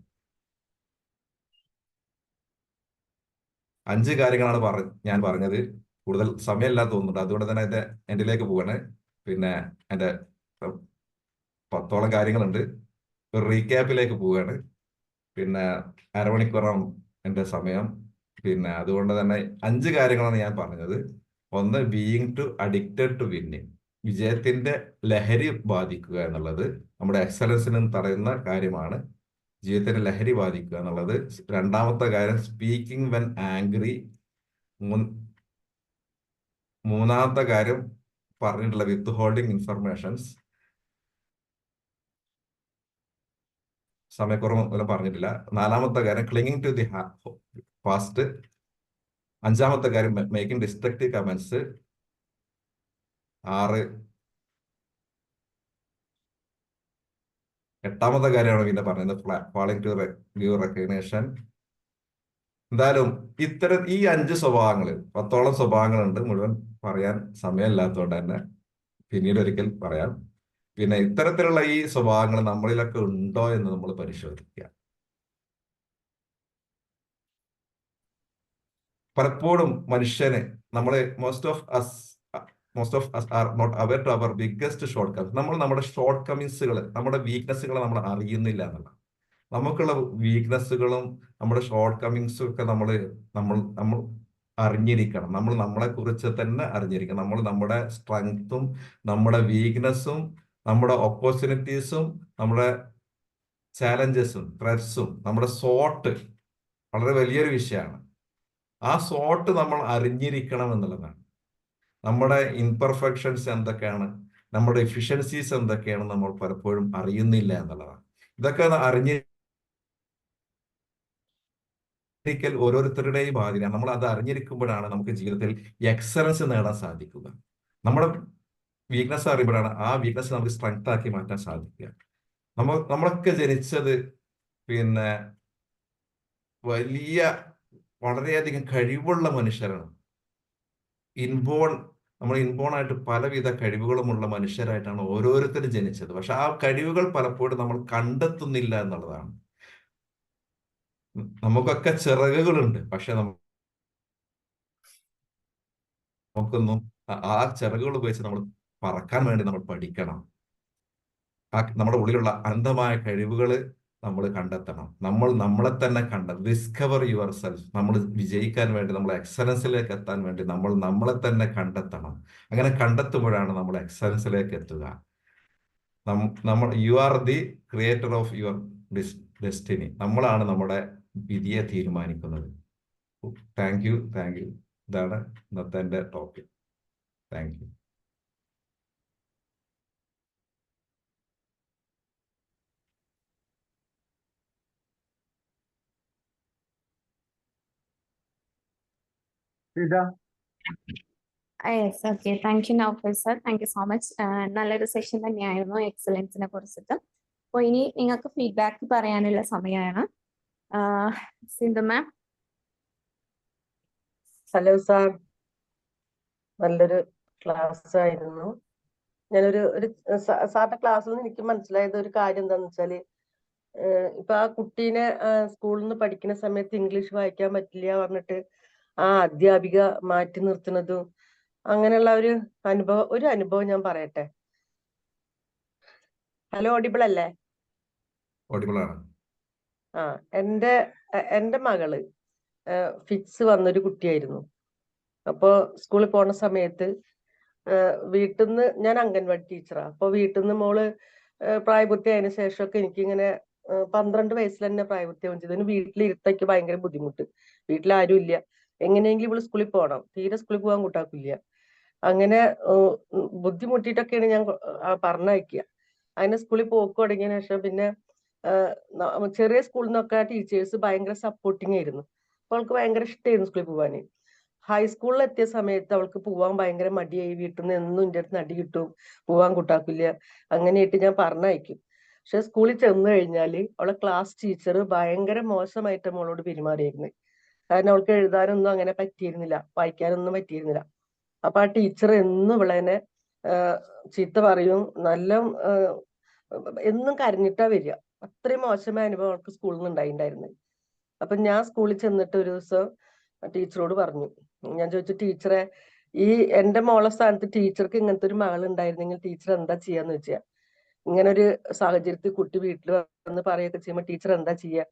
5 കാര്യങ്ങളാണ് ഞാൻ പറഞ്ഞത്. കൂടുതൽ സമയമില്ലാതെ തോന്നുന്നുണ്ട്, അതുകൊണ്ട് തന്നെ അതിന്റെ എൻഡിലേക്ക് പോവാണ്. പിന്നെ എൻ്റെ 10ഓളം കാര്യങ്ങളുണ്ട്. ഒരു റീക്യാപ്പിലേക്ക് പോവുകയാണ്. പിന്നെ അരമണിക്കൂറാണ് എൻ്റെ സമയം. പിന്നെ അതുകൊണ്ട് തന്നെ 5 കാര്യങ്ങളാണ് ഞാൻ പറഞ്ഞത്. ഒന്ന്, being too addicted to winning, വിജയത്തിന്റെ ലഹരി ബാധിക്കുക എന്നുള്ളത് നമ്മുടെ എക്സലൻസിന് തടയുന്ന കാര്യമാണ്. ജീവിതത്തിന്റെ ലഹരി ബാധിക്കുക എന്നുള്ളത്. രണ്ടാമത്തെ കാര്യം, സ്പീക്കിംഗ് വെൻ ആംഗ്രി. മൂന്നാമത്തെ കാര്യം പറഞ്ഞിട്ടുള്ള വിത്ത് ഹോൾഡിംഗ് ഇൻഫർമേഷൻസ്, സമയക്കുറവ് പോലും പറഞ്ഞിട്ടില്ല. 4മത്തെ കാര്യം ക്ലിങ്ങിങ് ടു ദി പാസ്റ്റ്. 5മത്തെ കാര്യം മേക്കിംഗ് ഡിസ്ട്രക്റ്റീവ് കമന്റ്സ്. 8മത്തെ കാര്യമാണ് പിന്നെ പറഞ്ഞത് ഫാളിംഗ് ടു ഗിവ് റെക്കഗ്നേഷൻ. എന്തായാലും ഈ 5 സ്വഭാവങ്ങൾ, 10ഓളം സ്വഭാവങ്ങളുണ്ട്. മുഴുവൻ പറയാൻ സമയമില്ലാത്തതുകൊണ്ട് തന്നെ പിന്നീട് ഒരിക്കൽ പറയാം. പിന്നെ ഇത്തരത്തിലുള്ള ഈ സ്വഭാവങ്ങൾ നമ്മളിലൊക്കെ ഉണ്ടോ എന്ന് നമ്മൾ പരിശോധിക്കുക. പലപ്പോഴും മനുഷ്യന് most of us are not aware to our biggest shortcomings. നമ്മൾ നമ്മുടെ ഷോർട്ട് കമ്മിങ്സുകൾ, നമ്മുടെ വീക്ക്നെസ്സുകൾ നമ്മൾ അറിയുന്നില്ല എന്നുള്ള. നമുക്കുള്ള വീക്ക്നെസ്സുകളും നമ്മുടെ ഷോർട്ട് കമ്മിങ്സും ഒക്കെ നമ്മൾ അറിഞ്ഞിരിക്കണം. നമ്മൾ നമ്മളെ കുറിച്ച് തന്നെ അറിഞ്ഞിരിക്കണം. നമ്മൾ നമ്മുടെ സ്ട്രെങ്ത്തും നമ്മുടെ വീക്ക്നെസ്സും നമ്മുടെ ഓപ്പർച്യൂണിറ്റീസും നമ്മുടെ ചാലഞ്ചസും ത്രെറ്റ്സും നമ്മുടെ സോട്ട് വളരെ വലിയൊരു വിഷയമാണ്. ആ സോട്ട് നമ്മൾ അറിഞ്ഞിരിക്കണം എന്നുള്ളതാണ്. നമ്മുടെ ഇൻപെർഫെക്ഷൻസ് എന്തൊക്കെയാണ്, നമ്മുടെ എഫിഷ്യൻസീസ് എന്തൊക്കെയാണ് നമ്മൾ പലപ്പോഴും അറിയുന്നില്ല എന്നുള്ളതാണ്. ഇതൊക്കെ ഓരോരുത്തരുടെയും ബാധ്യത. നമ്മൾ അത് അറിഞ്ഞിരിക്കുമ്പോഴാണ് നമുക്ക് ജീവിതത്തിൽ എക്സലൻസ് നേടാൻ സാധിക്കുക. നമ്മുടെ വീക്ക്നെസ് അറിയുമ്പോഴാണ് ആ വീക്ക്നെസ് നമുക്ക് സ്ട്രെങ്ത് ആക്കി മാറ്റാൻ സാധിക്കുക. നമ്മളൊക്കെ ജനിച്ചത് പിന്നെ വളരെയധികം കഴിവുള്ള മനുഷ്യരാണ്. നമ്മൾ ഇൻബോൺ ആയിട്ട് പലവിധ കഴിവുകളുമുള്ള മനുഷ്യരായിട്ടാണ് ഓരോരുത്തരും ജനിച്ചത്. പക്ഷെ ആ കഴിവുകൾ പലപ്പോഴും നമ്മൾ കണ്ടെത്തുന്നില്ല എന്നുള്ളതാണ്. നമുക്കൊക്കെ ചിറകുകളുണ്ട്, പക്ഷെ നമുക്കൊന്നും ആ ചിറകുകൾ ഉപയോഗിച്ച് നമ്മൾ പറക്കാൻ വേണ്ടി നമ്മൾ പഠിക്കണം. നമ്മുടെ ഉള്ളിലുള്ള അനന്തമായ കഴിവുകൾ നമ്മൾ കണ്ടെത്തണം. നമ്മൾ നമ്മളെ തന്നെ ഡിസ്കവർ യുവർ സെൽഫ്. നമ്മൾ വിജയിക്കാൻ വേണ്ടി, നമ്മൾ എക്സലൻസിലേക്ക് എത്താൻ വേണ്ടി നമ്മൾ നമ്മളെ തന്നെ കണ്ടെത്തണം. അങ്ങനെ കണ്ടെത്തുമ്പോഴാണ് നമ്മൾ എക്സലൻസിലേക്ക് എത്തുക. You are the creator of your destiny. നമ്മളാണ് നമ്മുടെ വിധിയെ തീരുമാനിക്കുന്നത്. Thank you. ഇതാണ് ഇന്നത്തെ എൻ്റെ topic. Thank you. Yes, okay. Thank you Naufal sir. Thank you so much. നല്ലൊരു സെഷൻ തന്നെയായിരുന്നു എക്സലൻസിനെ കുറിച്ചിട്ട്. അപ്പോൾ ഇനി നിങ്ങൾക്ക് ഫീഡ്ബാക്ക് പറയാനുള്ള സമയമാണ്. സിന്ധു മാം. ഹലോ സാർ, നല്ലൊരു ക്ലാസ് ആയിരുന്നു. ഞാനൊരു സാറിന്റെ ക്ലാസ്സിൽ നിന്ന് എനിക്ക് മനസ്സിലായത് ഒരു കാര്യം എന്താണെന്ന് വെച്ചാല്, ഇപ്പൊ ആ കുട്ടീനെ സ്കൂളിൽ നിന്ന് പഠിക്കുന്ന സമയത്ത് ഇംഗ്ലീഷ് വായിക്കാൻ പറ്റില്ല പറഞ്ഞിട്ട് ആ അധ്യാപിക മാറ്റി നിർത്തുന്നതും അങ്ങനെയുള്ള ഒരു അനുഭവം ഞാൻ പറയട്ടെ. ഹലോ, ഓഡിബിൾ അല്ലേ? ഓഡിബിൾ ആണ്. എന്റെ മകള് ഫിറ്റ്സ് വന്നൊരു കുട്ടിയായിരുന്നു. അപ്പൊ സ്കൂളിൽ പോണ സമയത്ത് വീട്ടിൽ നിന്ന്, ഞാൻ അംഗൻവാടി ടീച്ചറാ, അപ്പൊ വീട്ടിൽ നിന്ന് മോള് പ്രായപൂർത്തിയായതിനു ശേഷമൊക്കെ എനിക്കിങ്ങനെ 12 വയസ്സിൽ തന്നെ പ്രായപൂർത്തിയാവും ചെയ്തു. വീട്ടിലിരുത്തേക്ക് ഭയങ്കര ബുദ്ധിമുട്ട്. വീട്ടിലാരും ഇല്ല. എങ്ങനെയെങ്കിലും ഇവള് സ്കൂളിൽ പോകണം. തീരെ സ്കൂളിൽ പോകാൻ കൂട്ടാക്കില്ല. അങ്ങനെ ബുദ്ധിമുട്ടിയിട്ടൊക്കെയാണ് ഞാൻ പറഞ്ഞയക്കുക. അതിന് സ്കൂളിൽ പോക്ക് തുടങ്ങിയ ശേഷം പിന്നെ ചെറിയ സ്കൂളിൽ നിന്നൊക്കെ ടീച്ചേഴ്സ് ഭയങ്കര സപ്പോർട്ടിങ് ആയിരുന്നു. അപ്പൊ അവൾക്ക് ഭയങ്കര ഇഷ്ടമായിരുന്നു സ്കൂളിൽ പോകാൻ. ഹൈസ്കൂളിൽ എത്തിയ സമയത്ത് അവൾക്ക് പോവാൻ ഭയങ്കര മടിയായി. വീട്ടിൽ നിന്ന് എന്നും എൻ്റെ അടുത്ത് അടി കിട്ടും, പോവാൻ കൂട്ടാക്കില്ല, അങ്ങനെയായിട്ട് ഞാൻ പറഞ്ഞയക്കും. പക്ഷെ സ്കൂളിൽ ചെന്ന് കഴിഞ്ഞാല് അവളെ ക്ലാസ് ടീച്ചർ ഭയങ്കര മോശമായിട്ട് മോളോട് പെരുമാറിയിരുന്നു. കാരണം അവൾക്ക് എഴുതാനൊന്നും അങ്ങനെ പറ്റിയിരുന്നില്ല, വായിക്കാനൊന്നും പറ്റിയിരുന്നില്ല. അപ്പൊ ആ ടീച്ചർ എന്നും ഇവളെന്നെ ചീത്ത പറയും, നല്ല എന്നും കരഞ്ഞിട്ടാ വരിക. അത്രയും മോശമായ അനുഭവം അവൾക്ക് സ്കൂളിൽ നിന്ന് ഉണ്ടായിട്ടുണ്ടായിരുന്നു. അപ്പൊ ഞാൻ സ്കൂളിൽ ചെന്നിട്ട് ഒരു ദിവസം ടീച്ചറോട് പറഞ്ഞു. ഞാൻ ചോദിച്ചു, ടീച്ചറെ, ഈ എന്റെ മോളെ സ്ഥാനത്ത് ടീച്ചർക്ക് ഇങ്ങനത്തെ ഒരു മകൾ ഉണ്ടായിരുന്നെങ്കിൽ ടീച്ചർ എന്താ ചെയ്യാന്ന് വെച്ചാ, ഇങ്ങനെ ഒരു സാഹചര്യത്തിൽ കുട്ടി വീട്ടിൽ വന്ന് പറയുകയൊക്കെ ചെയ്യുമ്പോൾ ടീച്ചർ എന്താ ചെയ്യുക?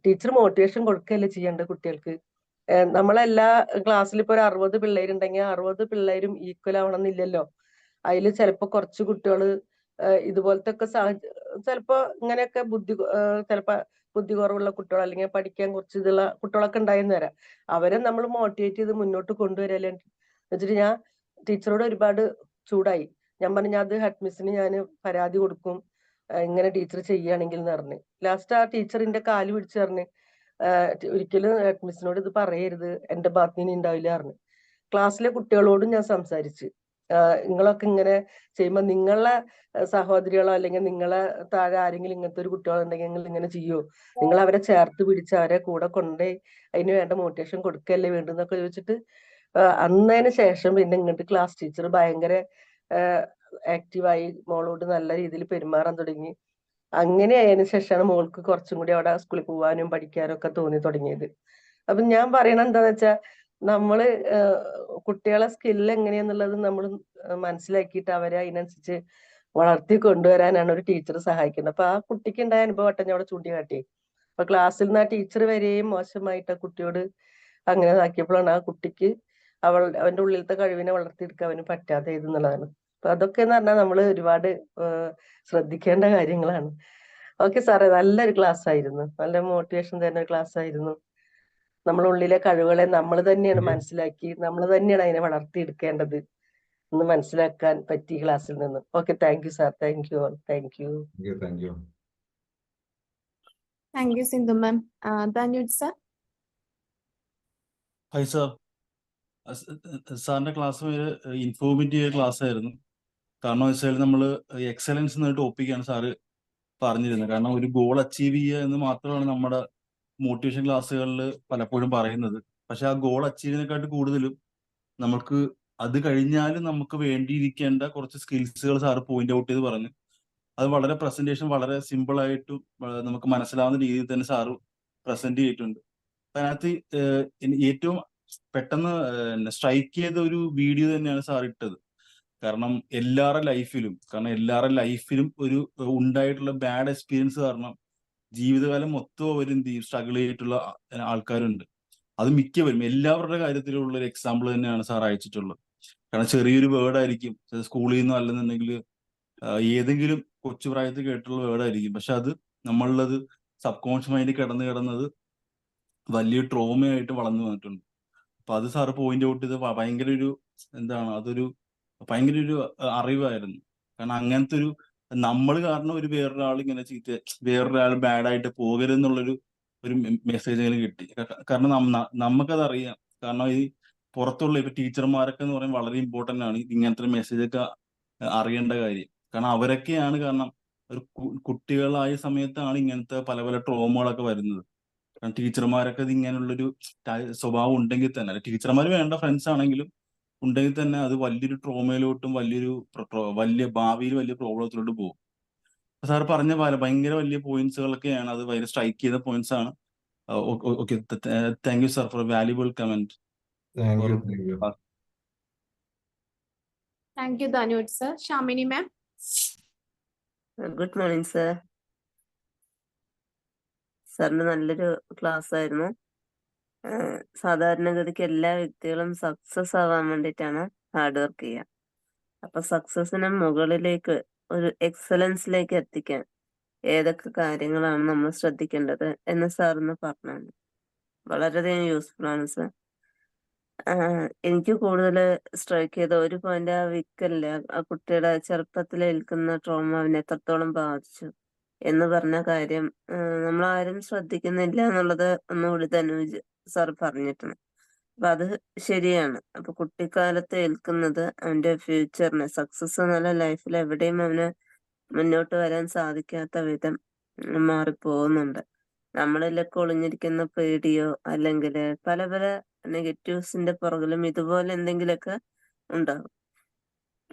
ടീച്ചർ മോട്ടിവേഷൻ കൊടുക്കുകയല്ലേ ചെയ്യേണ്ട കുട്ടികൾക്ക്. നമ്മളെല്ലാ ക്ലാസ്സിൽ ഇപ്പൊ ഒരു 60 പിള്ളേരുണ്ടെങ്കിൽ 60 പിള്ളേരും ഈക്വൽ ആവണമെന്നില്ലല്ലോ. അതിൽ ചിലപ്പോ കുറച്ച് കുട്ടികള് ഇതുപോലത്തെ ഒക്കെ ചിലപ്പോ ഇങ്ങനെയൊക്കെ ചിലപ്പോ ബുദ്ധി കുറവുള്ള കുട്ടികൾ, അല്ലെങ്കിൽ പഠിക്കാൻ കുറച്ച് ഇതുള്ള കുട്ടികളൊക്കെ ഉണ്ടായിരുന്നു വരാം. അവരെ നമ്മൾ മോട്ടിവേറ്റ് ചെയ്ത് മുന്നോട്ട് കൊണ്ടുവരല്ലേ വെച്ചിട്ട് ഞാൻ ടീച്ചറോട് ഒരുപാട് ചൂടായി. ഞാൻ പറഞ്ഞു, ഞാൻ അത് ഹെഡ് മിസ്സിന് ഞാൻ പരാതി കൊടുക്കും, ഇങ്ങനെ ടീച്ചർ ചെയ്യുകയാണെങ്കിൽ എന്ന് പറഞ്ഞു. ലാസ്റ്റ് ആ ടീച്ചറിന്റെ കാല് പിടിച്ച് പറഞ്ഞു, ഒരിക്കലും ഹെഡ് മിസ്സിനോട് ഇത് പറയരുത്, എന്റെ ഭാഗത്ത് നിന്ന് ഉണ്ടാവില്ല പറഞ്ഞു. ക്ലാസ്സിലെ കുട്ടികളോടും ഞാൻ സംസാരിച്ച്, നിങ്ങളൊക്കെ ഇങ്ങനെ ചെയ്യുമ്പോൾ നിങ്ങളെ സഹോദരികളോ അല്ലെങ്കിൽ നിങ്ങളെ താഴെ ആരെങ്കിലും ഇങ്ങനത്തെ ഒരു കുട്ടികളുണ്ടെങ്കിൽ നിങ്ങൾ ഇങ്ങനെ ചെയ്യോ? നിങ്ങൾ അവരെ ചേർത്ത് പിടിച്ച് അവരെ കൂടെ കൊണ്ടേ അതിന് വേണ്ട മോട്ടിവേഷൻ കൊടുക്കല്ലേ വേണ്ടെന്നൊക്കെ ചോദിച്ചിട്ട്, അന്നതിന് ശേഷം പിന്നെ ഇങ്ങോട്ട് ക്ലാസ് ടീച്ചർ ഭയങ്കര ആക്റ്റീവായി, മോളോട് നല്ല രീതിയിൽ പെരുമാറാൻ തുടങ്ങി. അങ്ങനെ ആയതിനു ശേഷമാണ് മോൾക്ക് കുറച്ചും കൂടി അവിടെ സ്കൂളിൽ പോകാനും പഠിക്കാനും ഒക്കെ തോന്നി തുടങ്ങിയത്. അപ്പൊ ഞാൻ പറയണ എന്താന്ന് വെച്ചാൽ, നമ്മള് കുട്ടികളെ സ്കില്ല് എങ്ങനെയാന്നുള്ളത് നമ്മൾ മനസ്സിലാക്കിയിട്ട് അവരെ അതിനനുസരിച്ച് വളർത്തി കൊണ്ടുവരാനാണ് ഒരു ടീച്ചർ സഹായിക്കുന്നത്. അപ്പൊ ആ കുട്ടിക്ക് ഉണ്ടായ അനുഭവട്ടെ ഞാൻ അവിടെ ചൂണ്ടിക്കാട്ടി. അപ്പൊ ക്ലാസ്സിൽ നിന്ന് ആ ടീച്ചർ വരെയും മോശമായിട്ട് ആ കുട്ടിയോട് അങ്ങനെ ആക്കിയപ്പോഴാണ് ആ കുട്ടിക്ക് അവന്റെ ഉള്ളിലത്തെ കഴിവിനെ വളർത്തിയെടുക്കാൻ അവന് പറ്റാതെ എന്നുള്ളതാണ്. അപ്പൊ അതൊക്കെ എന്ന് പറഞ്ഞാൽ നമ്മൾ ഒരുപാട് ശ്രദ്ധിക്കേണ്ട കാര്യങ്ങളാണ്. ഓക്കെ സാറേ, നല്ലൊരു ക്ലാസ് ആയിരുന്നു, നല്ല മോട്ടിവേഷൻ തരുന്ന ഒരു ക്ലാസ് ആയിരുന്നു. നമ്മളുള്ളിലെ കഴിവുകളെ നമ്മൾ തന്നെയാണ് മനസ്സിലാക്കി, നമ്മൾ തന്നെയാണ് അതിനെ വളർത്തിയെടുക്കേണ്ടത് എന്ന് മനസ്സിലാക്കാൻ പറ്റി ക്ലാസ്സിൽ നിന്ന്. Okay, thank you sir, thank you all, thank you. Thank you. Thank you Sindhu ma'am. Dhanuj sir. Hi sir. സാറിന്റെ ക്ലാസ് ഒരു ഇൻഫോർമേറ്റീവ് ക്ലാസ് ആയിരുന്നു. കാരണം വെച്ചാൽ നമ്മൾ എക്സലൻസ് എന്ന ടോപ്പിക്കാണ് സാറ് പറഞ്ഞിരുന്നത്. കാരണം ഒരു ഗോൾ അച്ചീവ് ചെയ്യുക എന്ന് മാത്രമാണ് നമ്മുടെ മോട്ടിവേഷൻ ക്ലാസ്സുകളിൽ പലപ്പോഴും പറയുന്നത്. പക്ഷെ ആ ഗോൾ അച്ചീവ് ചെയ്യുന്നതിനെക്കാട്ട് കൂടുതലും നമുക്ക് അത് കഴിഞ്ഞാലും നമുക്ക് വേണ്ടിയിരിക്കേണ്ട കുറച്ച് സ്കിൽസുകൾ സാറ് പോയിന്റ് ഔട്ട് ചെയ്ത് പറഞ്ഞു. അത് വളരെ പ്രസന്റേഷൻ വളരെ സിമ്പിൾ ആയിട്ടും നമുക്ക് മനസ്സിലാവുന്ന രീതിയിൽ തന്നെ സാറ് പ്രസന്റ് ചെയ്തിട്ടുണ്ട്. അതിനകത്ത് ഏറ്റവും പെട്ടെന്ന് സ്ട്രൈക്ക് ചെയ്ത ഒരു വീഡിയോ തന്നെയാണ് സാർ ഇട്ടത്. കാരണം എല്ലാവരുടെ ലൈഫിലും ഒരു ഉണ്ടായിട്ടുള്ള ബാഡ് എക്സ്പീരിയൻസ് കാരണം ജീവിതകാലം മൊത്തം അവർ എന്ത് ചെയ്യും, സ്ട്രഗിൾ ചെയ്തിട്ടുള്ള ആൾക്കാരുണ്ട്. അത് മിക്കവരും എല്ലാവരുടെ കാര്യത്തിലുള്ള ഒരു എക്സാമ്പിൾ തന്നെയാണ് സാർ അയച്ചിട്ടുള്ളത്. കാരണം ചെറിയൊരു വേർഡ് ആയിരിക്കും, സ്കൂളിൽ നിന്നോ അല്ലെന്നുണ്ടെങ്കിൽ ഏതെങ്കിലും കൊച്ചു പ്രായത്തിൽ കേട്ടുള്ള വേർഡ് ആയിരിക്കും. പക്ഷെ അത് നമ്മളുള്ളത് സബ് കോൺഷ്യസ് മൈൻഡിൽ കിടന്നത് വലിയൊരു ട്രോമയായിട്ട് വളർന്നു വന്നിട്ടുണ്ട്. അപ്പൊ അത് സാറ് പോയിന്റ് ഔട്ട് ചെയ്ത് ഭയങ്കര ഒരു അതൊരു ഭയങ്കര ഒരു അറിവായിരുന്നു. കാരണം അങ്ങനത്തെ ഒരു നമ്മൾ കാരണം ഒരു വേറൊരാൾ ഇങ്ങനെ വേറൊരാൾ ബാഡായിട്ട് പോകരുതെന്നുള്ളൊരു മെസ്സേജ് അങ്ങനെ കിട്ടി. കാരണം നമുക്കത് അറിയാം. കാരണം ഈ പുറത്തുള്ള ഇപ്പൊ ടീച്ചർമാരൊക്കെ എന്ന് പറയുമ്പോൾ വളരെ ഇമ്പോർട്ടന്റ് ആണ് ഇങ്ങനത്തെ മെസ്സേജ് ഒക്കെ അറിയേണ്ട കാര്യം. കാരണം അവരൊക്കെയാണ് കാരണം ഒരു കുട്ടികളായ സമയത്താണ് ഇങ്ങനത്തെ പല പല ട്രോമകളൊക്കെ വരുന്നത്. കാരണം ടീച്ചർമാരൊക്കെ ഇത് ഇങ്ങനെയുള്ളൊരു സ്വഭാവം ഉണ്ടെങ്കിൽ തന്നെ, അല്ല ടീച്ചർമാർ വേണ്ട, ഫ്രണ്ട്സ് ആണെങ്കിലും ഉണ്ടെങ്കിൽ തന്നെ അത് വലിയൊരു ട്രോമയിലോട്ടും വലിയ ഭാവിയിൽ വലിയ പ്രോബ്ലത്തിലോട്ട് പോകും. സാർ പറഞ്ഞ ഭയങ്കര വലിയ പോയിന്റ്സുകളൊക്കെയാണ്, അത് ഭയങ്കര സ്ട്രൈക്ക് ചെയ്ത പോയിന്റ്സ് ആണ്. Okay, thank you sir for valuable comment. Thank you. Thank you Dhanuj sir. Shamini ma'am. Good morning sir. സാറിന് നല്ലൊരു ക്ലാസ് ആയിരുന്നു. സാധാരണഗതിക്ക് എല്ലാ വ്യക്തികളും സക്സസ് ആവാൻ വേണ്ടിയിട്ടാണ് ഹാർഡ് വർക്ക് ചെയ്യുക. അപ്പൊ സക്സസിന് മുകളിലേക്ക് ഒരു എക്സലൻസിലേക്ക് എത്തിക്കാൻ ഏതൊക്കെ കാര്യങ്ങളാണ് നമ്മൾ ശ്രദ്ധിക്കേണ്ടത് എന്ന് സാറിന് പറഞ്ഞു. വളരെയധികം യൂസ്ഫുൾ ആണ് സർ. എനിക്ക് കൂടുതൽ സ്ട്രൈക്ക് ചെയ്ത ഒരു പോയിന്റ് ആ വിക്കല്ലേ, ആ കുട്ടിയുടെ ചെറുപ്പത്തിൽ ഏൽക്കുന്ന ട്രോമ അവനെ എത്രത്തോളം ബാധിച്ചു എന്ന് പറഞ്ഞ കാര്യം നമ്മളാരും ശ്രദ്ധിക്കുന്നില്ല എന്നുള്ളത് ഒന്നുകൂടി തനൂജ് സാർ പറഞ്ഞിട്ടുണ്ട്. അപ്പൊ അത് ശരിയാണ്. അപ്പൊ കുട്ടിക്കാലത്ത് ഏൽക്കുന്നത് അവന്റെ ഫ്യൂച്ചറിന് സക്സസ് എന്നുള്ള ലൈഫിൽ എവിടെയും അവന് മുന്നോട്ട് വരാൻ സാധിക്കാത്ത വിധം മാറിപ്പോകുന്നുണ്ട്. നമ്മളിലൊക്കെ ഒളിഞ്ഞിരിക്കുന്ന പേടിയോ അല്ലെങ്കിൽ പല പല നെഗറ്റീവ്സിന്റെ പുറകിലും ഇതുപോലെ എന്തെങ്കിലുമൊക്കെ ഉണ്ടാകും.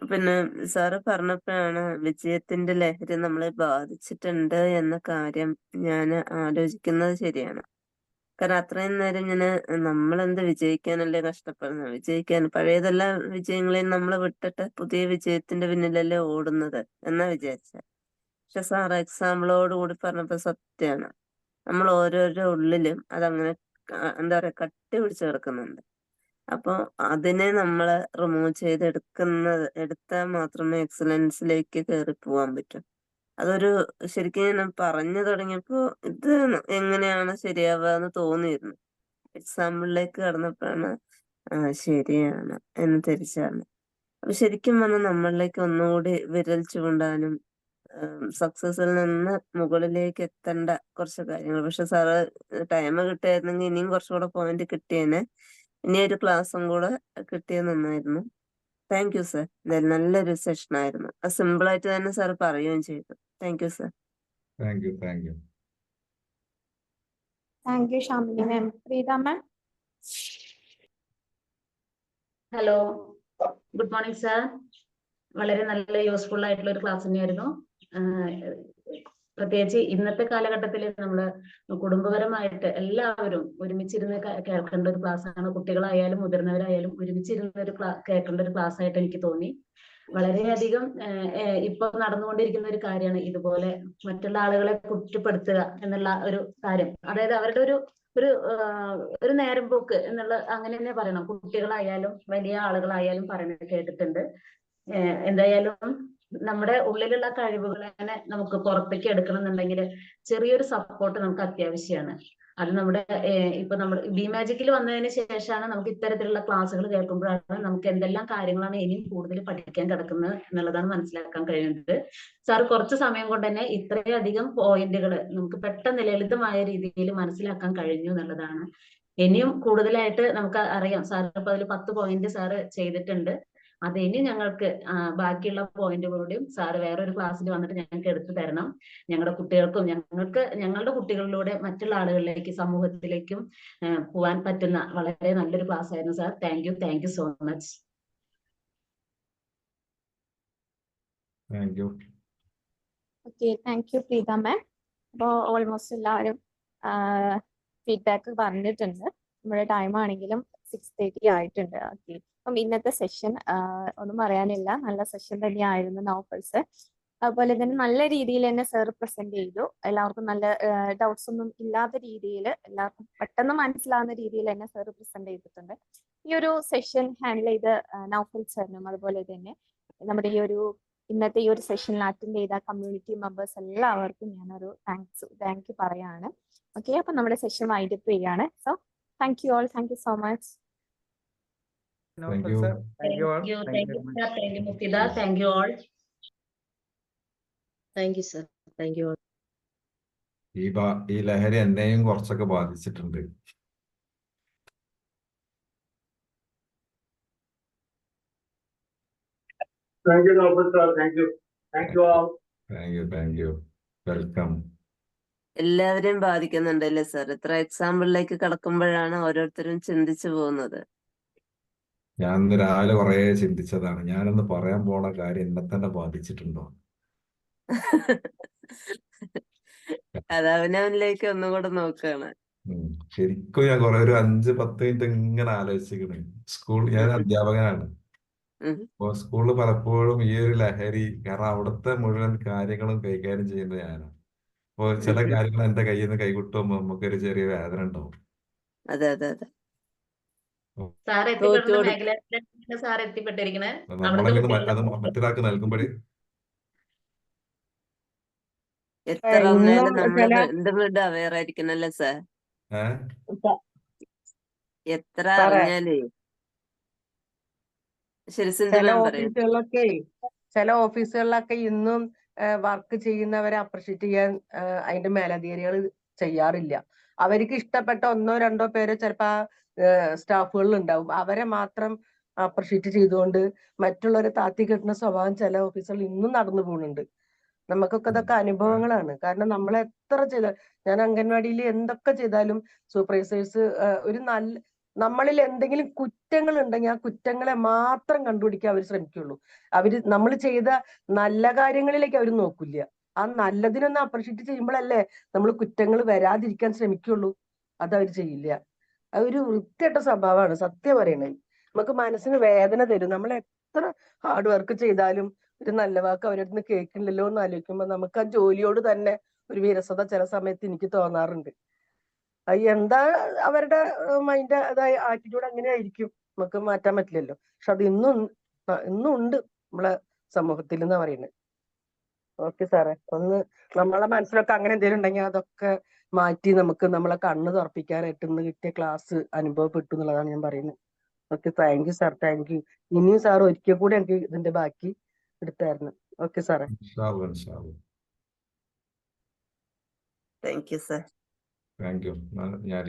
പിന്നെ സാറ് പറഞ്ഞപ്പോഴാണ് വിജയത്തിന്റെ ലഹരി നമ്മളെ ബാധിച്ചിട്ടുണ്ട് എന്ന കാര്യം ഞാൻ ആലോചിക്കുന്നത് ശരിയാണ്. കാരണം അത്രയും നേരം ഇങ്ങനെ നമ്മളെന്ത് വിജയിക്കാനല്ലേ കഷ്ടപ്പെടുന്നത്, വിജയിക്കാൻ പഴയതെല്ലാ വിജയങ്ങളെയും നമ്മൾ വിട്ടിട്ട് പുതിയ വിജയത്തിന്റെ പിന്നിലല്ലേ ഓടുന്നത് എന്നാ വിചാരിച്ച. പക്ഷെ സാർ എക്സാമ്പിളോട് കൂടി പറഞ്ഞപ്പോ സത്യമാണ്. നമ്മൾ ഓരോരോ ഉള്ളിലും അതങ്ങനെ എന്താ പറയാ കട്ടി പിടിച്ച് കിടക്കുന്നുണ്ട്. അപ്പൊ അതിനെ നമ്മൾ റിമൂവ് എടുത്താൽ മാത്രമേ എക്സലൻസിലേക്ക് കയറി പോവാൻ പറ്റൂ. അതൊരു ശരിക്കും ഞാൻ പറഞ്ഞു തുടങ്ങിയപ്പോ ഇത് എങ്ങനെയാണ് ശരിയാവുക എന്ന് തോന്നിയിരുന്നു. എക്സാമ്പിളിലേക്ക് കടന്നപ്പോഴാണ് ശരിയാണ് എന്ന് തിരിച്ചറിഞ്ഞു. അപ്പൊ ശരിക്കും പറഞ്ഞാൽ നമ്മളിലേക്ക് ഒന്നുകൂടി വിരൽ ചൂണ്ടാനും സക്സസിൽ നിന്ന് മുകളിലേക്ക് എത്തേണ്ട കുറച്ച് കാര്യങ്ങൾ. പക്ഷെ സാറ് ടൈം കിട്ടിയായിരുന്നെങ്കിൽ ഇനിയും കുറച്ചുകൂടെ പോയിന്റ് കിട്ടിയേനെ. ഇനി ഒരു ക്ലാസ്സും കൂടെ കിട്ടിയത് നന്നായിരുന്നു. Thank you sir. നല്ലൊരു സെഷൻ ആയിരുന്നു. അത് സിമ്പിൾ ആയിട്ട് തന്നെ സാർ പറയുകയും ചെയ്തു. Thank you sir. Thank you. Thank you. Thank U Shamini ma'am. Preetha ma'am. Hello, good morning sir. വളരെ നല്ല യൂസ്ഫുൾ ആയിട്ടുള്ള ഒരു ക്ലാസ് തന്നെയായിരുന്നു. പ്രത്യേകിച്ച് ഇന്നത്തെ കാലഘട്ടത്തിൽ നമ്മള് കുടുംബപരമായിട്ട് എല്ലാവരും ഒരുമിച്ചിരുന്ന് കേൾക്കേണ്ട ഒരു ക്ലാസ് ആണ്. കുട്ടികളായാലും മുതിർന്നവരായാലും ഒരുമിച്ചിരുന്ന ഒരു കേൾക്കേണ്ട ഒരു ക്ലാസ് ആയിട്ട് എനിക്ക് തോന്നി. വളരെയധികം ഇപ്പൊ നടന്നുകൊണ്ടിരിക്കുന്ന ഒരു കാര്യമാണ് ഇതുപോലെ മറ്റുള്ള ആളുകളെ കുറ്റപ്പെടുത്തുക എന്നുള്ള ഒരു കാര്യം. അതായത് അവരുടെ ഒരു നേരം പോക്ക് എന്നുള്ള അങ്ങനെ തന്നെ പറയണം. കുട്ടികളായാലും വലിയ ആളുകളായാലും പറയുന്നത് കേട്ടിട്ടുണ്ട്. എന്തായാലും നമ്മുടെ ഉള്ളിലുള്ള കഴിവുകളെ നമുക്ക് പുറത്തേക്ക് എടുക്കണം എന്നുണ്ടെങ്കിൽ ചെറിയൊരു സപ്പോർട്ട് നമുക്ക് അത്യാവശ്യമാണ്. അത് നമ്മുടെ ഇപ്പൊ നമ്മൾ ബി മാജിക്കിൽ വന്നതിന് ശേഷമാണ് നമുക്ക് ഇത്തരത്തിലുള്ള ക്ലാസ്സുകൾ കേൾക്കുമ്പോഴാണ് നമുക്ക് എന്തെല്ലാം കാര്യങ്ങളാണ് ഇനിയും കൂടുതൽ പഠിക്കാൻ കിടക്കുന്നത് എന്നുള്ളതാണ് മനസ്സിലാക്കാൻ കഴിയുന്നത്. സാർ കുറച്ച് സമയം കൊണ്ട് തന്നെ ഇത്രയധികം പോയിന്റുകൾ നമുക്ക് പെട്ടെന്ന് ലളിതമായ രീതിയിൽ മനസ്സിലാക്കാൻ കഴിഞ്ഞു എന്നുള്ളതാണ്. ഇനിയും കൂടുതലായിട്ട് നമുക്ക് അറിയാം. സാർ ഇപ്പൊ അതിൽ 10 പോയിന്റ് സാറ് ചെയ്തിട്ടുണ്ട്. അത് ഇനി ഞങ്ങൾക്ക് ബാക്കിയുള്ള പോയിന്റുകളൂടെയും സാറ് വേറൊരു ക്ലാസ്സിൽ വന്നിട്ട് ഞങ്ങൾക്ക് എടുത്തു തരണം. ഞങ്ങളുടെ കുട്ടികൾക്കും ഞങ്ങളുടെ കുട്ടികളിലൂടെ മറ്റുള്ള ആളുകളിലേക്ക് സമൂഹത്തിലേക്കും പോവാൻ പറ്റുന്ന വളരെ നല്ലൊരു ക്ലാസ് ആയിരുന്നു sir. Thank you so much. Thank you. Okay, thank you Preetha ma'am. അപ്പോൾ ഓൾമോസ്റ്റ് എല്ലാവരും ഫീഡ്ബാക്ക് പറഞ്ഞിട്ടുണ്ട്. നമ്മുടെ ടൈം ആണെങ്കിലും 6:30 ആയിട്ടുണ്ട്. ഓക്കെ, അപ്പം ഇന്നത്തെ സെഷൻ ഒന്നും പറയാനില്ല, നല്ല സെഷൻ തന്നെയായിരുന്നു നൗഫൽ സർ. അതുപോലെ തന്നെ നല്ല രീതിയിൽ തന്നെ സർ പ്രസന്റ് ചെയ്തു. എല്ലാവർക്കും നല്ല ഡൗട്ട്സ് ഒന്നും ഇല്ലാത്ത രീതിയിൽ എല്ലാവർക്കും പെട്ടെന്ന് മനസ്സിലാവുന്ന രീതിയിൽ തന്നെ സർ പ്രസന്റ് ചെയ്തിട്ടുണ്ട്. ഈ ഒരു സെഷൻ ഹാൻഡിൽ ചെയ്ത നൗഫൽ സാറിനും അതുപോലെ തന്നെ നമ്മുടെ ഇന്നത്തെ ഈ ഒരു സെഷനിൽ അറ്റൻഡ് ചെയ്ത കമ്മ്യൂണിറ്റി മെമ്പേഴ്സ് എല്ലാവർക്കും ഞാനൊരു താങ്ക് യു പറയാണ്. ഓക്കെ, അപ്പൊ നമ്മുടെ സെഷൻ വൈൻഡ് അപ്പ് ചെയ്യാണ്. So thank you all. Thank you so much. Thank you. Thank you Mufida. Thank you all. Thank you sir. Thank you. ഈ ലഹരി എന്നെയും കുറച്ചൊക്കെ ബാധിച്ചിട്ടുണ്ട്. Thank you, Sir. Thank you. Thank you all. Thank you. Welcome. എല്ലാവരെയും ബാധിക്കുന്നുണ്ടല്ലേ സാർ? ഇത്ര എക്സാമ്പിളിലേക്ക് കടക്കുമ്പോഴാണ് ഓരോരുത്തരും ചിന്തിച്ചു പോകുന്നത്. ഞാൻ ഇന്ന് രാവിലെ കുറെ ചിന്തിച്ചതാണ്, ഞാനൊന്ന് പറയാൻ പോണ കാര്യം എന്നെ തന്നെ ബാധിച്ചിട്ടുണ്ടോ. അത് അവനവനിലേക്ക് ഒന്നുകൂടെ നോക്കുകയാണ്. ശരിക്കും ഞാൻ ഒരു 5-10 മിനിറ്റ് ഇങ്ങനെ ആലോചിച്ചിരിക്കണേ. ഞാൻ അധ്യാപകനാണ്. അപ്പൊ സ്കൂളിൽ പലപ്പോഴും ഈ ഒരു ലഹരി, കാരണം അവിടുത്തെ മുഴുവൻ കാര്യങ്ങളും കൈകാര്യം ചെയ്യുന്നത് ഞാനാണ്. അപ്പൊ ചില കാര്യങ്ങൾ എന്റെ കയ്യിൽ നിന്ന് കൈവിട്ടുമ്പോ നമുക്കൊരു ചെറിയ വേദന ഉണ്ടാവും. അതെ അതെ അതെ. സാർ എത്തിപ്പെടുന്ന മേഖലയിലാണ് സാർ എത്തിപ്പെട്ടിരിക്കുന്നത്. നമ്മളെങ്ങനെ അത് മറ്റൊരാൾക്ക് നൽകുമ്പോഴേ എത്ര പറഞ്ഞാലും നമ്മള് വീണ്ടും അവെയർ ആയിരിക്കണല്ലേ സാർ? എത്ര അറിഞ്ഞാലേ. ശരി, ചില ഓഫീസുകളിലൊക്കെ ഇന്നും വർക്ക് ചെയ്യുന്നവരെ അപ്രിഷിയേറ്റ് ചെയ്യാൻ അതിന്റെ മേലധികാരികൾ ചെയ്യാറില്ല. അവർക്ക് ഇഷ്ടപ്പെട്ട 1-2 പേരോ ചിലപ്പോ സ്റ്റാഫുകളിൽ ഉണ്ടാവും. അവരെ മാത്രം അപ്രിഷിയേറ്റ് ചെയ്തുകൊണ്ട് മറ്റുള്ളവരെ താത്തി കെട്ടുന്ന സ്വഭാവം ചില ഓഫീസുകളിൽ ഇന്നും നടന്നു പോകുന്നുണ്ട്. നമുക്കൊക്കെ ഇതൊക്കെ അനുഭവങ്ങളാണ്. കാരണം നമ്മൾ എത്ര ചെയ്താൽ, ഞാൻ അംഗൻവാടിയിൽ എന്തൊക്കെ ചെയ്താലും സൂപ്പർവൈസേഴ്സ് നമ്മളിൽ എന്തെങ്കിലും കുറ്റങ്ങൾ ഉണ്ടെങ്കിൽ ആ കുറ്റങ്ങളെ മാത്രം കണ്ടുപിടിക്കാൻ അവർ ശ്രമിക്കുള്ളൂ. നമ്മൾ ചെയ്ത നല്ല കാര്യങ്ങളിലേക്ക് അവർ നോക്കില്ല. ആ നല്ലതിനൊന്ന് അപ്രിഷിയേറ്റ് ചെയ്യുമ്പോഴല്ലേ നമ്മൾ കുറ്റങ്ങൾ വരാതിരിക്കാൻ ശ്രമിക്കുള്ളൂ. അതവർ ചെയ്യില്ല. അതൊരു വൃത്തികെട്ട സ്വഭാവമാണ് സത്യം പറയണേ. നമുക്ക് മനസ്സിന് വേദന തരും. നമ്മൾ എത്ര ഹാർഡ് വർക്ക് ചെയ്താലും ഒരു നല്ല വാക്ക് അവരുടെ അടുത്ത് കേൾക്കില്ലല്ലോ എന്ന് ആലോചിക്കുമ്പോൾ നമുക്ക് ആ ജോലിയോട് തന്നെ ഒരു വിരസത ചില സമയത്ത് എനിക്ക് തോന്നാറുണ്ട്. അത് എന്താ അവരുടെ മൈൻഡ്, അതായത് ആറ്റിറ്റ്യൂഡ് അങ്ങനെ ആയിരിക്കും, നമുക്ക് മാറ്റാൻ പറ്റില്ലല്ലോ. പക്ഷെ അത് ഇന്നും ഉണ്ട് നമ്മളെ സമൂഹത്തിൽ എന്ന് പറയുന്നത്. ഓക്കെ സാറേ, ഒന്ന് നമ്മളെ മനസ്സിലൊക്കെ അങ്ങനെ എന്തെങ്കിലും ഉണ്ടെങ്കിൽ അതൊക്കെ മാറ്റി നമുക്ക് നമ്മളെ കണ്ണ് തുറപ്പിക്കാനായിട്ട് ഇന്ന് കിട്ടിയ ക്ലാസ് അനുഭവപ്പെട്ടു എന്നുള്ളതാണ് ഞാൻ പറയുന്നത്. Okay, thank you sir, thank U. ഇനിയും സാർ ഒരിക്കൽ കൂടി എനിക്ക് ഇതിന്റെ ബാക്കി എടുത്തായിരുന്നു. ഓക്കെ സാറേ. Thank you sir. Thank U. ഞാൻ